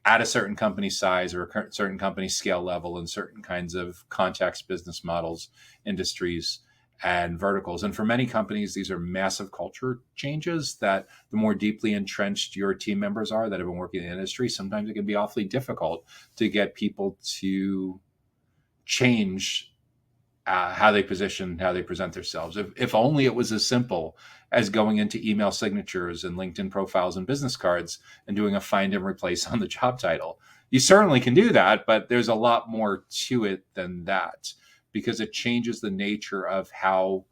at a certain company size or a certain company scale level in certain kinds of context, business models, industries, and verticals. And for many companies, these are massive culture changes that the more deeply entrenched your team members are that have been working in the industry, sometimes it can be awfully difficult to get people to change how they position, how they present themselves. If only it was as simple as going into email signatures and LinkedIn profiles and business cards and doing a find and replace on the job title. You certainly can do that, but there's a lot more to it than that, because it changes the nature of how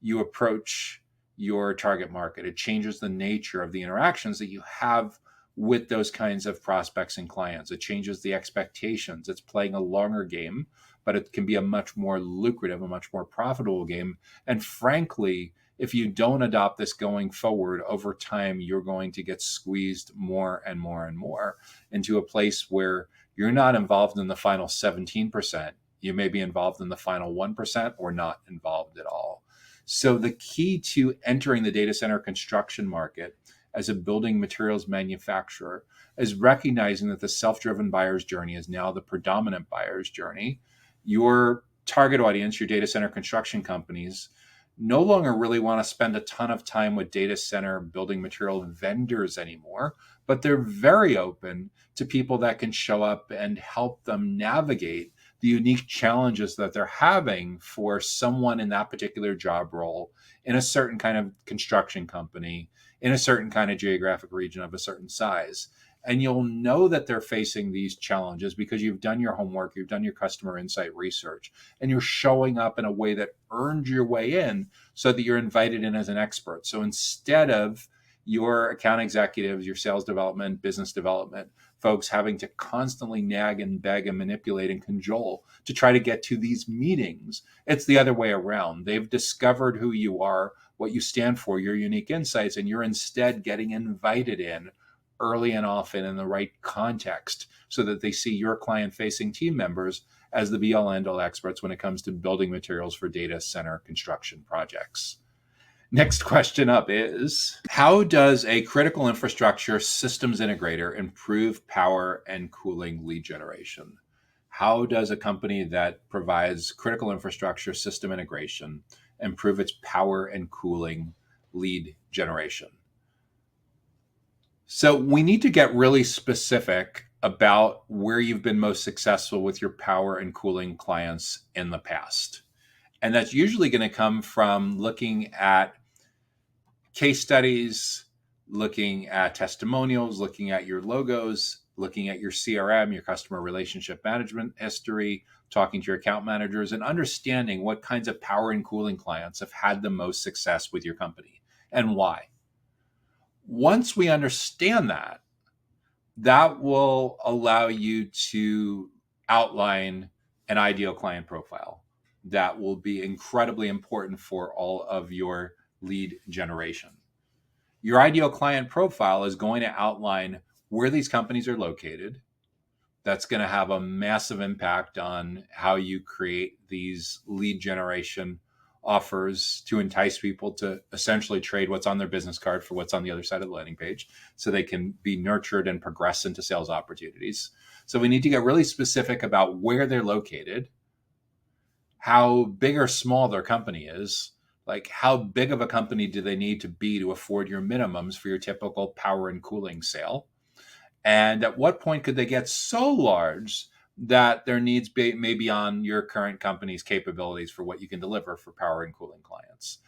you approach your target market. It changes the nature of the interactions that you have with those kinds of prospects and clients. It changes the expectations. It's playing a longer game, but it can be a much more lucrative, a much more profitable game. And frankly, if you don't adopt this going forward, over time, you're going to get squeezed more and more and more into a place where you're not involved in the final 17%. You may be involved in the final 1% or not involved at all. So the key to entering the data center construction market as a building materials manufacturer, is recognizing that the self-driven buyer's journey is now the predominant buyer's journey. Your target audience, your data center construction companies, no longer really want to spend a ton of time with data center building material vendors anymore, but they're very open to people that can show up and help them navigate the unique challenges that they're having for someone in that particular job role in a certain kind of construction company, in a certain kind of geographic region of a certain size. And you'll know that they're facing these challenges because you've done your homework, you've done your customer insight research, and you're showing up in a way that earned your way in so that you're invited in as an expert. So instead of your account executives, your sales development, business development folks having to constantly nag and beg and manipulate and cajole to try to get to these meetings, it's the other way around. They've discovered who you are, what you stand for, your unique insights, and you're instead getting invited in early and often in the right context so that they see your client-facing team members as the be-all end-all experts when it comes to building materials for data center construction projects. Next question up is, how does a critical infrastructure systems integrator improve power and cooling lead generation? How does a company that provides critical infrastructure system integration improve its power and cooling lead generation? So we need to get really specific about where you've been most successful with your power and cooling clients in the past. And that's usually going to come from looking at case studies, looking at testimonials, looking at your logos, looking at your CRM, your customer relationship management history, talking to your account managers, and understanding what kinds of power and cooling clients have had the most success with your company and why. Once we understand that, that will allow you to outline an ideal client profile that will be incredibly important for all of your lead generation. Your ideal client profile is going to outline where these companies are located. That's going to have a massive impact on how you create these lead generation offers to entice people to essentially trade what's on their business card for what's on the other side of the landing page so they can be nurtured and progress into sales opportunities. So we need to get really specific about where they're located, how big or small their company is, like how big of a company do they need to be to afford your minimums for your typical power and cooling sale, and at what point could they get so large that their needs may be on your current company's capabilities for what you can deliver for power and cooling clients.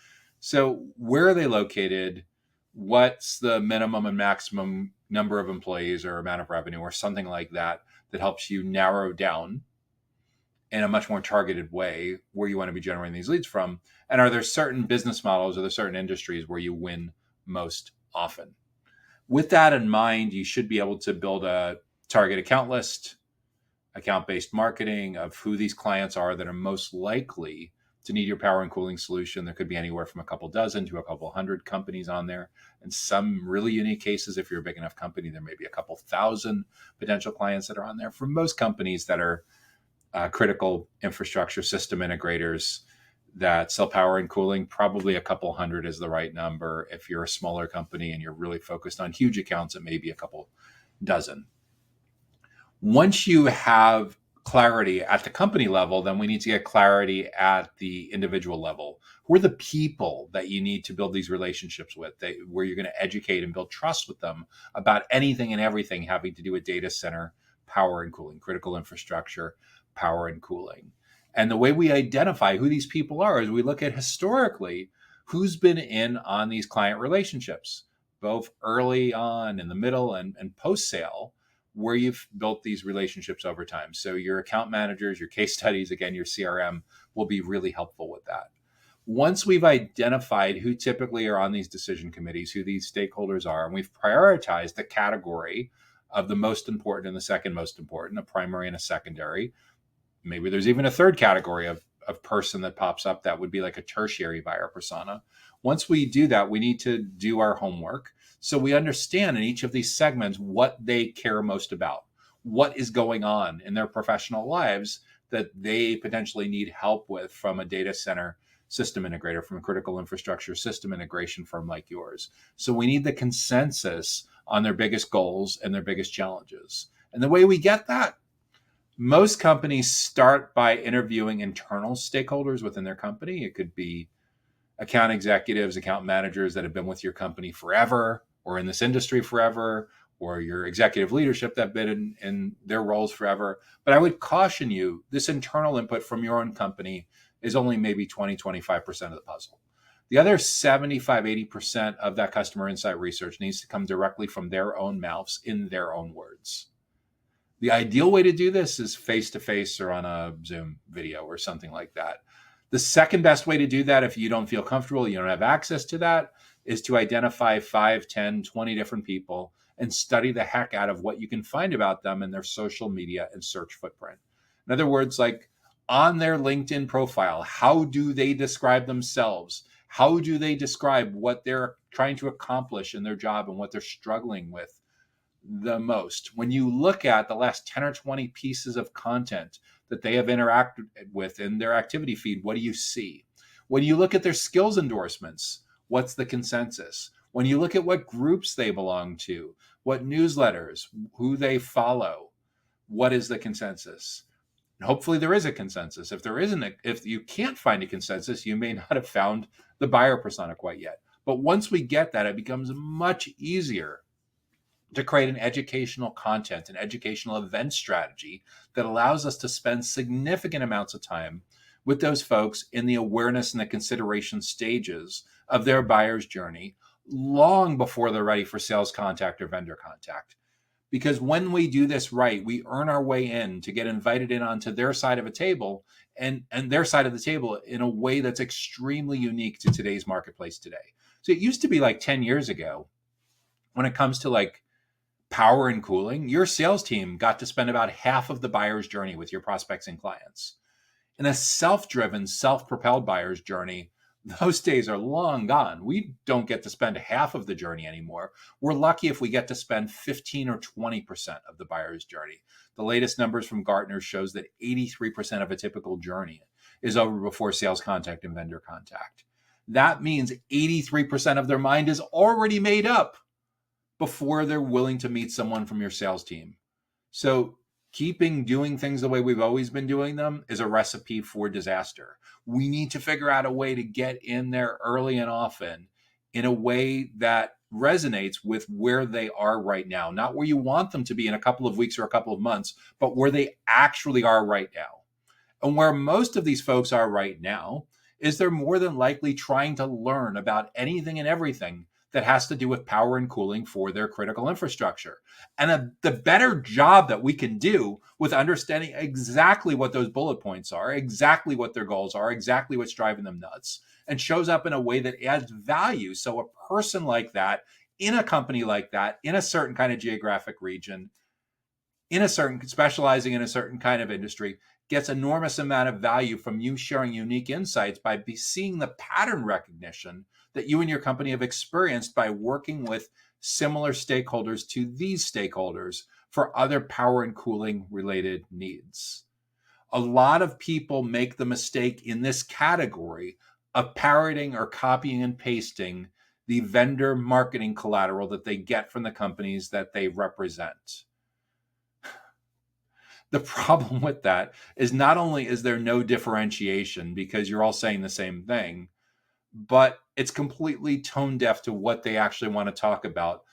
So where are they located? What's the minimum and maximum number of employees or amount of revenue or something like that that helps you narrow down in a much more targeted way where you want to be generating these leads from? And are there certain business models or there certain industries where you win most often? With that in mind, you should be able to build a target account list, account-based marketing of who these clients are that are most likely to need your power and cooling solution. There could be anywhere from a couple dozen to a couple hundred companies on there. In some really unique cases, if you're a big enough company, there may be a couple thousand potential clients that are on there. For most companies that are critical infrastructure system integrators that sell power and cooling, probably a couple hundred is the right number. If you're a smaller company and you're really focused on huge accounts, it may be a couple dozen. Once you have clarity at the company level, then we need to get clarity at the individual level. Who are the people that you need to build these relationships with, where you're going to educate and build trust with them about anything and everything having to do with data center power and cooling, critical infrastructure, power and cooling. And the way we identify who these people are is we look at historically who's been in on these client relationships, both early on, in the middle, and post-sale, where you've built these relationships over time. So your account managers, your case studies, again, your CRM will be really helpful with that. Once we've identified who typically are on these decision committees, who these stakeholders are, and we've prioritized the category of the most important and the second most important, a primary and a secondary, maybe there's even a third category of person that pops up that would be like a tertiary buyer persona. Once we do that, we need to do our homework so we understand in each of these segments what they care most about, what is going on in their professional lives that they potentially need help with from a data center system integrator from a critical infrastructure system integration firm like yours. So we need the consensus on their biggest goals and their biggest challenges. And the way we get that, most companies start by interviewing internal stakeholders within their company. It could be account executives, account managers that have been with your company forever or in this industry forever, or your executive leadership that have been in their roles forever. But I would caution you, this internal input from your own company is only maybe 20, 25% of the puzzle. The other 75, 80% of that customer insight research needs to come directly from their own mouths in their own words. The ideal way to do this is face-to-face or on a Zoom video or something like that. The second best way to do that, if you don't feel comfortable, you don't have access to that, is to identify 5, 10, 20 different people and study the heck out of what you can find about them in their social media and search footprint. In other words, like on their LinkedIn profile, how do they describe themselves? How do they describe what they're trying to accomplish in their job and what they're struggling with the most? When you look at the last 10 or 20 pieces of content that they have interacted with in their activity feed, what do you see? When you look at their skills endorsements, what's the consensus? When you look at what groups they belong to, what newsletters, who they follow, what is the consensus? And hopefully there is a consensus. If there isn't, if you can't find a consensus, you may not have found the buyer persona quite yet. But once we get that, it becomes much easier to create an educational content, an educational event strategy that allows us to spend significant amounts of time with those folks in the awareness and the consideration stages of their buyer's journey long before they're ready for sales contact or vendor contact. Because when we do this right, we earn our way in to get invited in onto their side of a table and their side of the table in a way that's extremely unique to today's marketplace today. So it used to be like 10 years ago, when it comes to like power and cooling, your sales team got to spend about half of the buyer's journey with your prospects and clients. In a self-driven, self-propelled buyer's journey, those days are long gone. We don't get to spend half of the journey anymore. We're lucky if we get to spend 15 or 20% of the buyer's journey. The latest numbers from Gartner shows that 83% of a typical journey is over before sales contact and vendor contact. That means 83% of their mind is already made up before they're willing to meet someone from your sales team. So doing things the way we've always been doing them is a recipe for disaster. We need to figure out a way to get in there early and often in a way that resonates with where they are right now, not where you want them to be in a couple of weeks or a couple of months, but where they actually are right now. And where most of these folks are right now is they're more than likely trying to learn about anything and everything that has to do with power and cooling for their critical infrastructure. And the better job that we can do with understanding exactly what those bullet points are, exactly what their goals are, exactly what's driving them nuts, and shows up in a way that adds value. So a person like that, in a company like that, in a certain kind of geographic region, specializing in a certain kind of industry, gets enormous amount of value from you sharing unique insights by seeing the pattern recognition that you and your company have experienced by working with similar stakeholders to these stakeholders for other power and cooling related needs. A lot of people make the mistake in this category of parroting or copying and pasting the vendor marketing collateral that they get from the companies that they represent. The problem with that is not only is there no differentiation because you're all saying the same thing, but it's completely tone deaf to what they actually want to talk about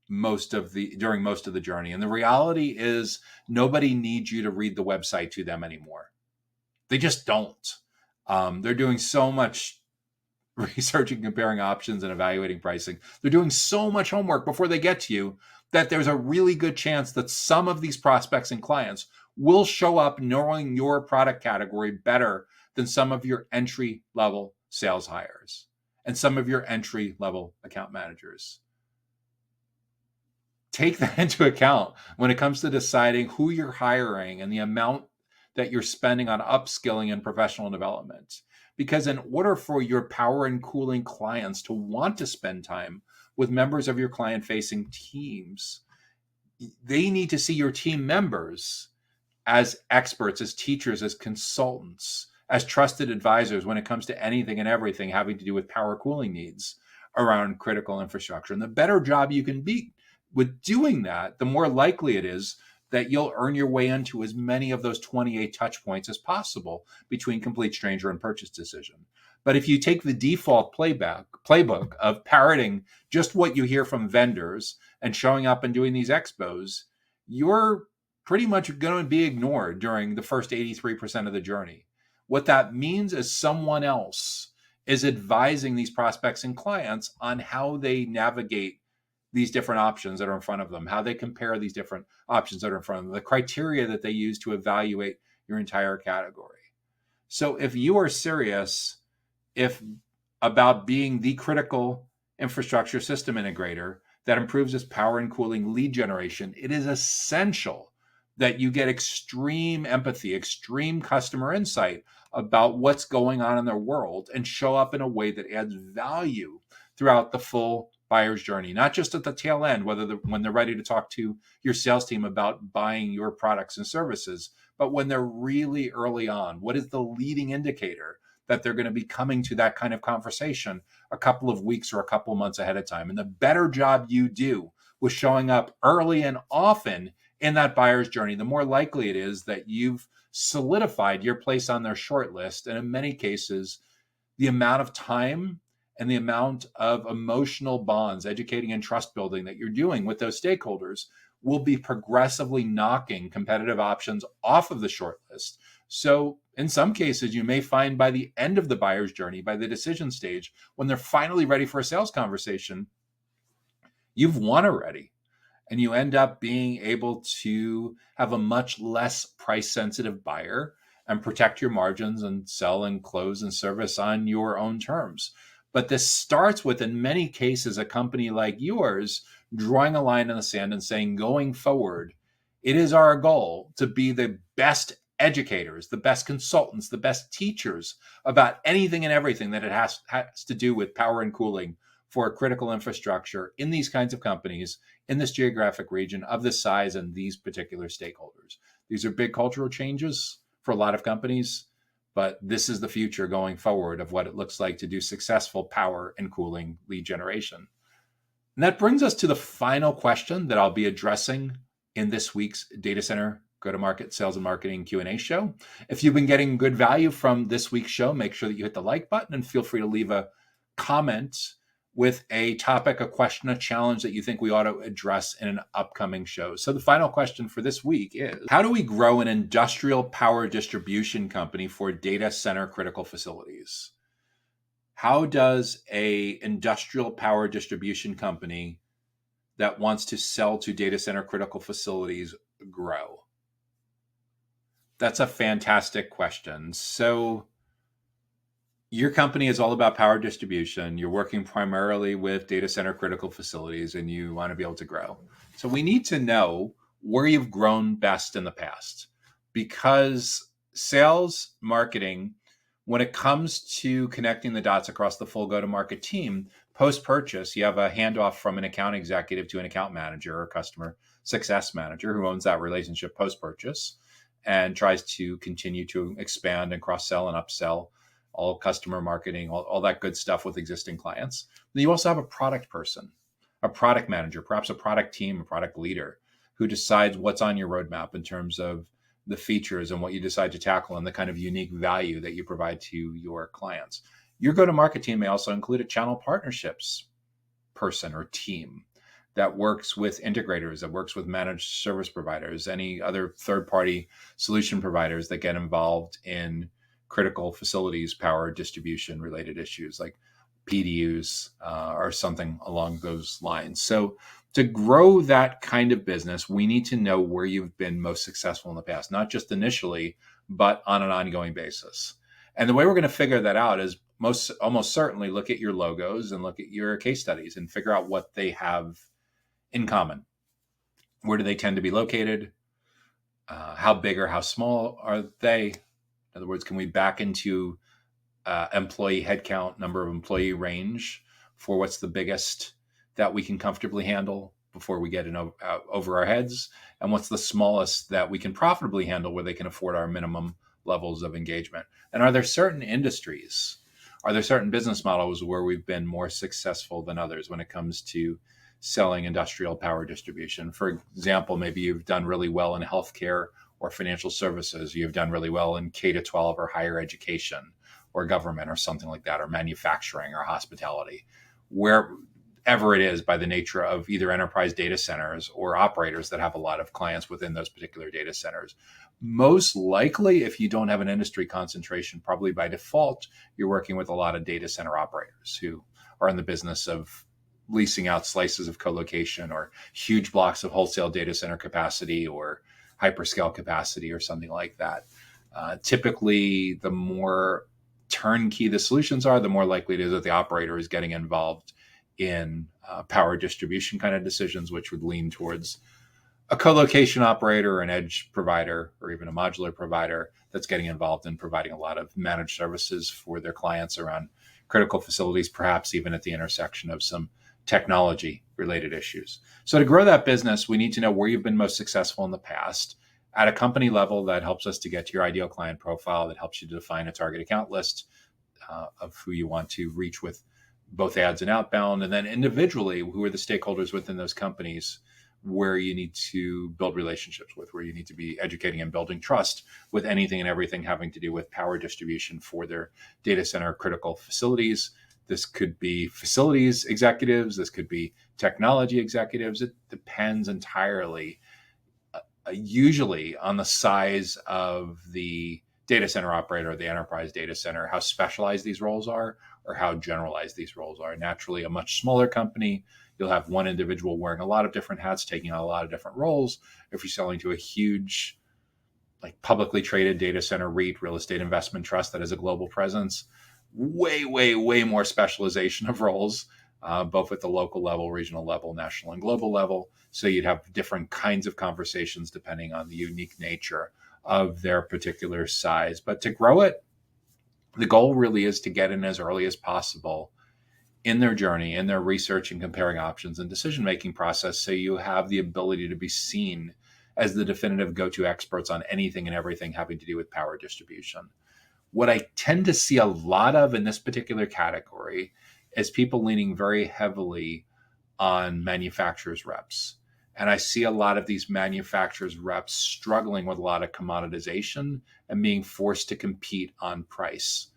during most of the journey. And the reality is nobody needs you to read the website to them anymore. They just don't. They're doing so much researching, comparing options and evaluating pricing. They're doing so much homework before they get to you that there's a really good chance that some of these prospects and clients will show up knowing your product category better than some of your entry-level sales hires and some of your entry-level account managers. Take that into account when it comes to deciding who you're hiring and the amount that you're spending on upskilling and professional development. Because in order for your power and cooling clients to want to spend time with members of your client-facing teams, they need to see your team members as experts, as teachers, as consultants, as trusted advisors when it comes to anything and everything having to do with power cooling needs around critical infrastructure. And the better job you can be with doing that, the more likely it is that you'll earn your way into as many of those 28 touch points as possible between complete stranger and purchase decision. But if you take the default playbook of parroting just what you hear from vendors and showing up and doing these expos, you're pretty much going to be ignored during the first 83% of the journey. What that means is someone else is advising these prospects and clients on how they navigate these different options that are in front of them, how they compare these different options that are in front of them, the criteria that they use to evaluate your entire category. So if you are serious about being the critical infrastructure system integrator that improves its power and cooling lead generation, it is essential that you get extreme empathy, extreme customer insight about what's going on in their world and show up in a way that adds value throughout the full buyer's journey, not just at the tail end, when they're ready to talk to your sales team about buying your products and services, but when they're really early on. What is the leading indicator that they're going to be coming to that kind of conversation a couple of weeks or a couple of months ahead of time? And the better job you do with showing up early and often in that buyer's journey, the more likely it is that you've solidified your place on their short list. And in many cases, the amount of time and the amount of emotional bonds, educating and trust building that you're doing with those stakeholders will be progressively knocking competitive options off of the short list. So in some cases, you may find by the end of the buyer's journey, by the decision stage, when they're finally ready for a sales conversation, you've won already. And you end up being able to have a much less price-sensitive buyer and protect your margins and sell and close and service on your own terms. But this starts with, in many cases, a company like yours drawing a line in the sand and saying, going forward, it is our goal to be the best educators, the best consultants, the best teachers about anything and everything that it has to do with power and cooling for critical infrastructure in these kinds of companies, in this geographic region, of this size, and these particular stakeholders. These are big cultural changes for a lot of companies, but this is the future going forward of what it looks like to do successful power and cooling lead generation. And that brings us to the final question that I'll be addressing in this week's Data Center Go-to-Market Sales and Marketing Q&A show. If you've been getting good value from this week's show, make sure that you hit the like button and feel free to leave a comment with a topic, a question, a challenge that you think we ought to address in an upcoming show. So the final question for this week is, how do we grow an industrial power distribution company for data center critical facilities? How does an industrial power distribution company that wants to sell to data center critical facilities grow? That's a fantastic question. So your company is all about power distribution. You're working primarily with data center critical facilities and you want to be able to grow. So we need to know where you've grown best in the past, because sales, marketing, when it comes to connecting the dots across the full go-to-market team, post-purchase, you have a handoff from an account executive to an account manager or customer success manager who owns that relationship post-purchase and tries to continue to expand and cross-sell and upsell all customer marketing, all that good stuff with existing clients. Then you also have a product person, a product manager, perhaps a product team, a product leader who decides what's on your roadmap in terms of the features and what you decide to tackle and the kind of unique value that you provide to your clients. Your go-to-market team may also include a channel partnerships person or team that works with integrators, that works with managed service providers, any other third-party solution providers that get involved in critical facilities, power distribution related issues like PDUs or something along those lines. So to grow that kind of business, we need to know where you've been most successful in the past, not just initially, but on an ongoing basis. And the way we're going to figure that out is almost certainly look at your logos and look at your case studies and figure out what they have in common. Where do they tend to be located? How big or how small are they? In other words, can we back into employee headcount, number of employee range for what's the biggest that we can comfortably handle before we get over our heads? And what's the smallest that we can profitably handle where they can afford our minimum levels of engagement? And are there certain industries, are there certain business models where we've been more successful than others when it comes to selling industrial power distribution? For example, maybe you've done really well in healthcare or financial services. You've done really well in K to 12 or higher education or government or something like that, or manufacturing or hospitality. Wherever it is, by the nature of either enterprise data centers or operators that have a lot of clients within those particular data centers. Most likely, if you don't have an industry concentration, probably by default, you're working with a lot of data center operators who are in the business of leasing out slices of colocation or huge blocks of wholesale data center capacity or hyperscale capacity or something like that. Typically, the more turnkey the solutions are, the more likely it is that the operator is getting involved in power distribution kind of decisions, which would lean towards a co-location operator, an edge provider, or even a modular provider that's getting involved in providing a lot of managed services for their clients around critical facilities, perhaps even at the intersection of some technology related issues. So to grow that business, we need to know where you've been most successful in the past. At a company level, that helps us to get to your ideal client profile, that helps you to define a target account list of who you want to reach with both ads and outbound. And then individually, who are the stakeholders within those companies where you need to build relationships with, where you need to be educating and building trust with anything and everything having to do with power distribution for their data center critical facilities. This could be facilities executives, this could be technology executives. It depends entirely, usually on the size of the data center operator, the enterprise data center, how specialized these roles are or how generalized these roles are. Naturally, a much smaller company, you'll have one individual wearing a lot of different hats, taking on a lot of different roles. If you're selling to a huge, like publicly traded data center REIT, real estate investment trust that has a global presence, way more specialization of roles, both at the local level, regional level, national and global level. So you'd have different kinds of conversations depending on the unique nature of their particular size. But to grow it, the goal really is to get in as early as possible in their journey, in their research and comparing options and decision-making process, so you have the ability to be seen as the definitive go-to experts on anything and everything having to do with power distribution. What I tend to see a lot of in this particular category is people leaning very heavily on manufacturers' reps. And I see a lot of these manufacturers' reps struggling with a lot of commoditization and being forced to compete on price.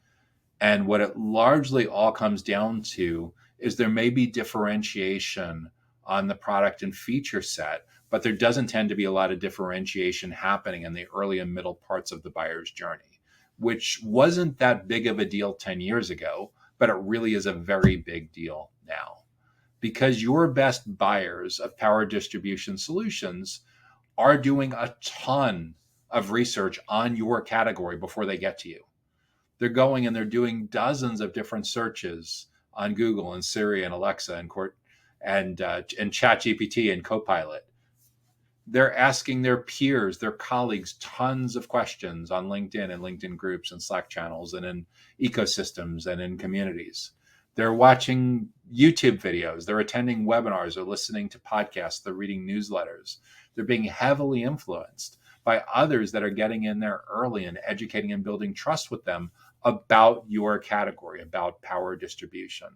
And what it largely all comes down to is there may be differentiation on the product and feature set, but there doesn't tend to be a lot of differentiation happening in the early and middle parts of the buyer's journey, which wasn't that big of a deal 10 years ago, but it really is a very big deal now. Because your best buyers of power distribution solutions are doing a ton of research on your category before they get to you. They're going and they're doing dozens of different searches on Google and Siri and Alexa and ChatGPT and Copilot. They're asking their peers, their colleagues, tons of questions on LinkedIn and LinkedIn groups and Slack channels and in ecosystems and in communities. They're watching YouTube videos. They're attending webinars. They're listening to podcasts. They're reading newsletters. They're being heavily influenced by others that are getting in there early and educating and building trust with them about your category, about power distribution.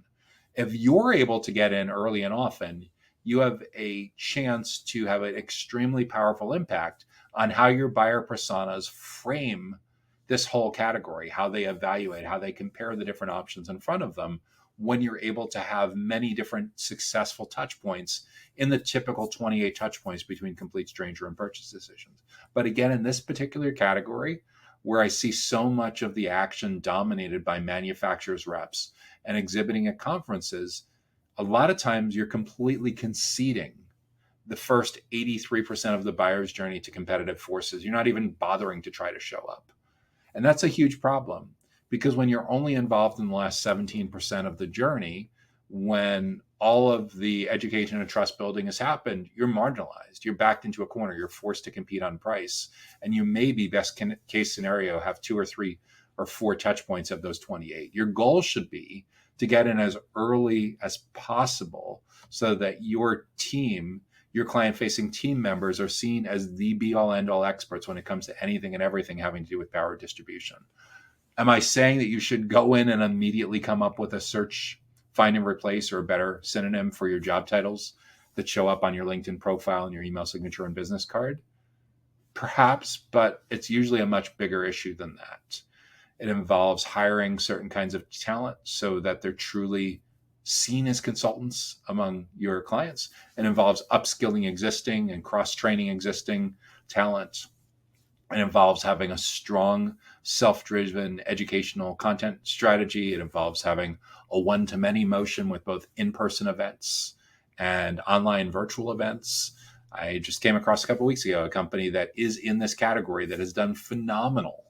If you're able to get in early and often, you have a chance to have an extremely powerful impact on how your buyer personas frame this whole category, how they evaluate, how they compare the different options in front of them, when you're able to have many different successful touch points in the typical 28 touch points between complete stranger and purchase decisions. But again, in this particular category, where I see so much of the action dominated by manufacturers' reps and exhibiting at conferences, a lot of times you're completely conceding the first 83% of the buyer's journey to competitive forces. You're not even bothering to try to show up. And that's a huge problem, because when you're only involved in the last 17% of the journey, when all of the education and trust building has happened, you're marginalized. You're backed into a corner. You're forced to compete on price. And you maybe, best case scenario, have 2 or 3 or 4 touch points of those 28. Your goal should be to get in as early as possible so that your team your client-facing team members are seen as the be-all, end-all experts when it comes to anything and everything having to do with power distribution. Am I saying that you should go in and immediately come up with a search, find and replace, or a better synonym for your job titles that show up on your LinkedIn profile and your email signature and business card? Perhaps, but it's usually a much bigger issue than that. It involves hiring certain kinds of talent so that they're truly seen as consultants among your clients. It involves upskilling existing and cross-training existing talent. It involves having a strong, self-driven educational content strategy. It involves having a one-to-many motion with both in-person events and online virtual events. I just came across a couple of weeks ago a company that is in this category that has done phenomenal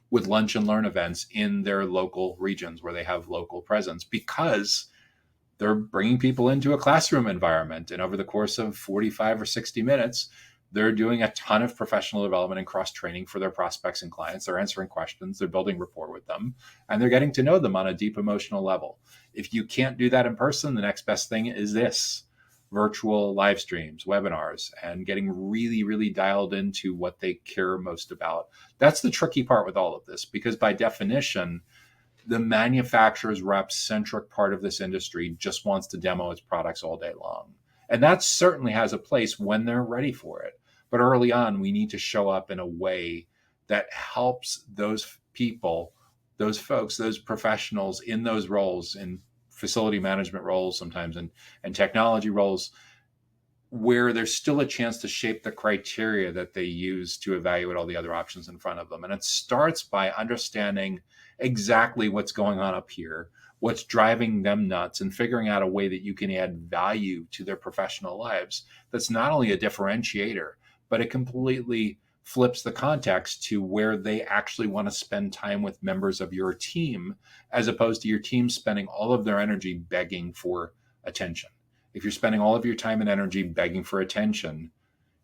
with lunch and learn events in their local regions where they have local presence, because they're bringing people into a classroom environment. And over the course of 45 or 60 minutes, they're doing a ton of professional development and cross training for their prospects and clients. They're answering questions, they're building rapport with them, and they're getting to know them on a deep emotional level. If you can't do that in person, the next best thing is this: virtual live streams, webinars, and getting really, really dialed into what they care most about. That's the tricky part with all of this, because by definition, the manufacturer's rep-centric part of this industry just wants to demo its products all day long. And that certainly has a place when they're ready for it. But early on, we need to show up in a way that helps those people, those folks, those professionals in those roles, in facility management roles, sometimes in technology roles, where there's still a chance to shape the criteria that they use to evaluate all the other options in front of them. And it starts by understanding exactly what's going on up here, what's driving them nuts, and figuring out a way that you can add value to their professional lives that's not only a differentiator, but it completely flips the context to where they actually want to spend time with members of your team, as opposed to your team spending all of their energy begging for attention. If you're spending all of your time and energy begging for attention,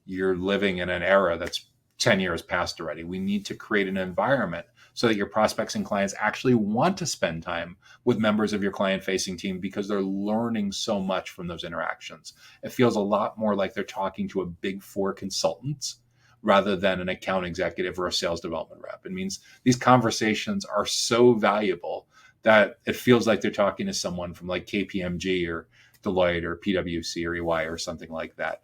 you're living in an era that's 10 years past already. We need to create an environment so that your prospects and clients actually want to spend time with members of your client-facing team, because they're learning so much from those interactions. It feels a lot more like they're talking to a Big Four consultant rather than an account executive or a sales development rep. It means these conversations are so valuable that it feels like they're talking to someone from like KPMG or Deloitte or PwC or EY or something like that.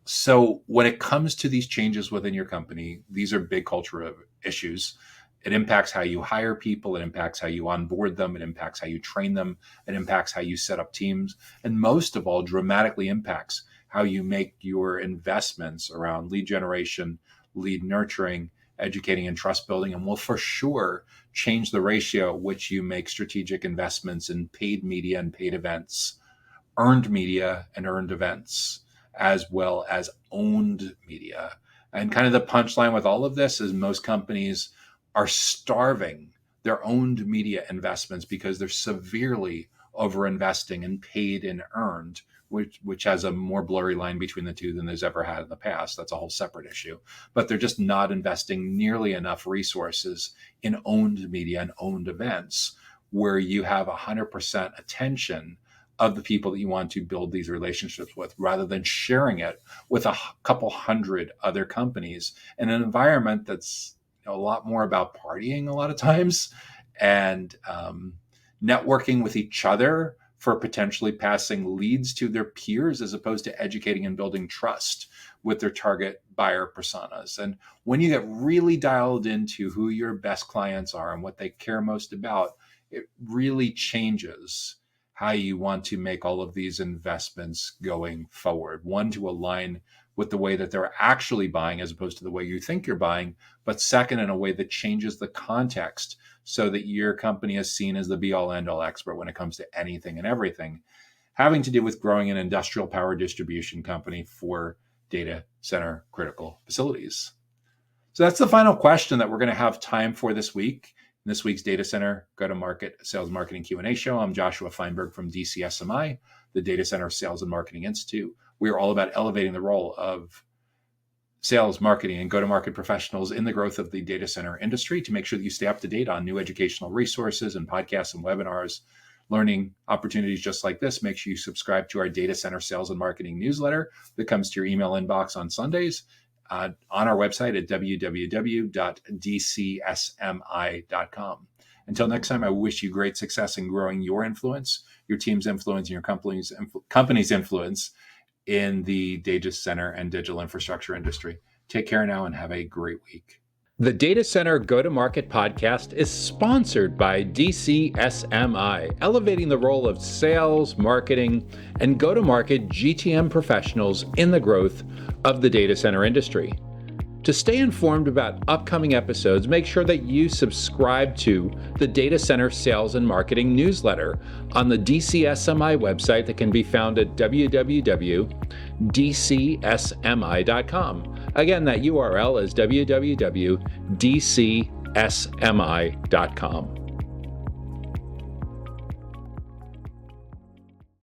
So when it comes to these changes within your company, these are big cultural issues. It impacts how you hire people. It impacts how you onboard them. It impacts how you train them. It impacts how you set up teams. And most of all, dramatically impacts how you make your investments around lead generation, lead nurturing, educating, and trust building, and will for sure change the ratio at which you make strategic investments in paid media and paid events, earned media and earned events, as well as owned media. And kind of the punchline with all of this is most companies are starving their owned media investments because they're severely overinvesting in paid and earned, which has a more blurry line between the two than there's ever had in the past. That's a whole separate issue. But they're just not investing nearly enough resources in owned media and owned events, where you have 100% attention of the people that you want to build these relationships with, rather than sharing it with a couple hundred other companies in an environment that's a lot more about partying a lot of times and networking with each other for potentially passing leads to their peers, as opposed to educating and building trust with their target buyer personas. And when you get really dialed into who your best clients are and what they care most about, it really changes how you want to make all of these investments going forward. One, to align with the way that they're actually buying as opposed to the way you think you're buying, but second, in a way that changes the context so that your company is seen as the be-all, end-all expert when it comes to anything and everything having to do with growing an industrial power distribution company for data center critical facilities. So that's the final question that we're going to have time for this week. In this week's Data Center Go-to-Market Sales Marketing Q&A show, I'm Joshua Feinberg from DCSMI, the Data Center Sales and Marketing Institute. We are all about elevating the role of sales, marketing, and go-to-market professionals in the growth of the data center industry to make sure that you stay up to date on new educational resources and podcasts and webinars, learning opportunities just like this, make sure you subscribe to our data center sales and marketing newsletter that comes to your email inbox on Sundays on our website at www.dcsmi.com. Until next time, I wish you great success in growing your influence, your team's influence, and your company's influence in the data center and digital infrastructure industry. Take care now and have a great week. The Data Center Go-to-Market podcast is sponsored by DCSMI, elevating the role of sales, marketing, and go-to-market GTM professionals in the growth of the data center industry. To stay informed about upcoming episodes, make sure that you subscribe to the Data Center Sales and Marketing newsletter on the DCSMI website that can be found at www.dcsmi.com. Again, that URL is www.dcsmi.com.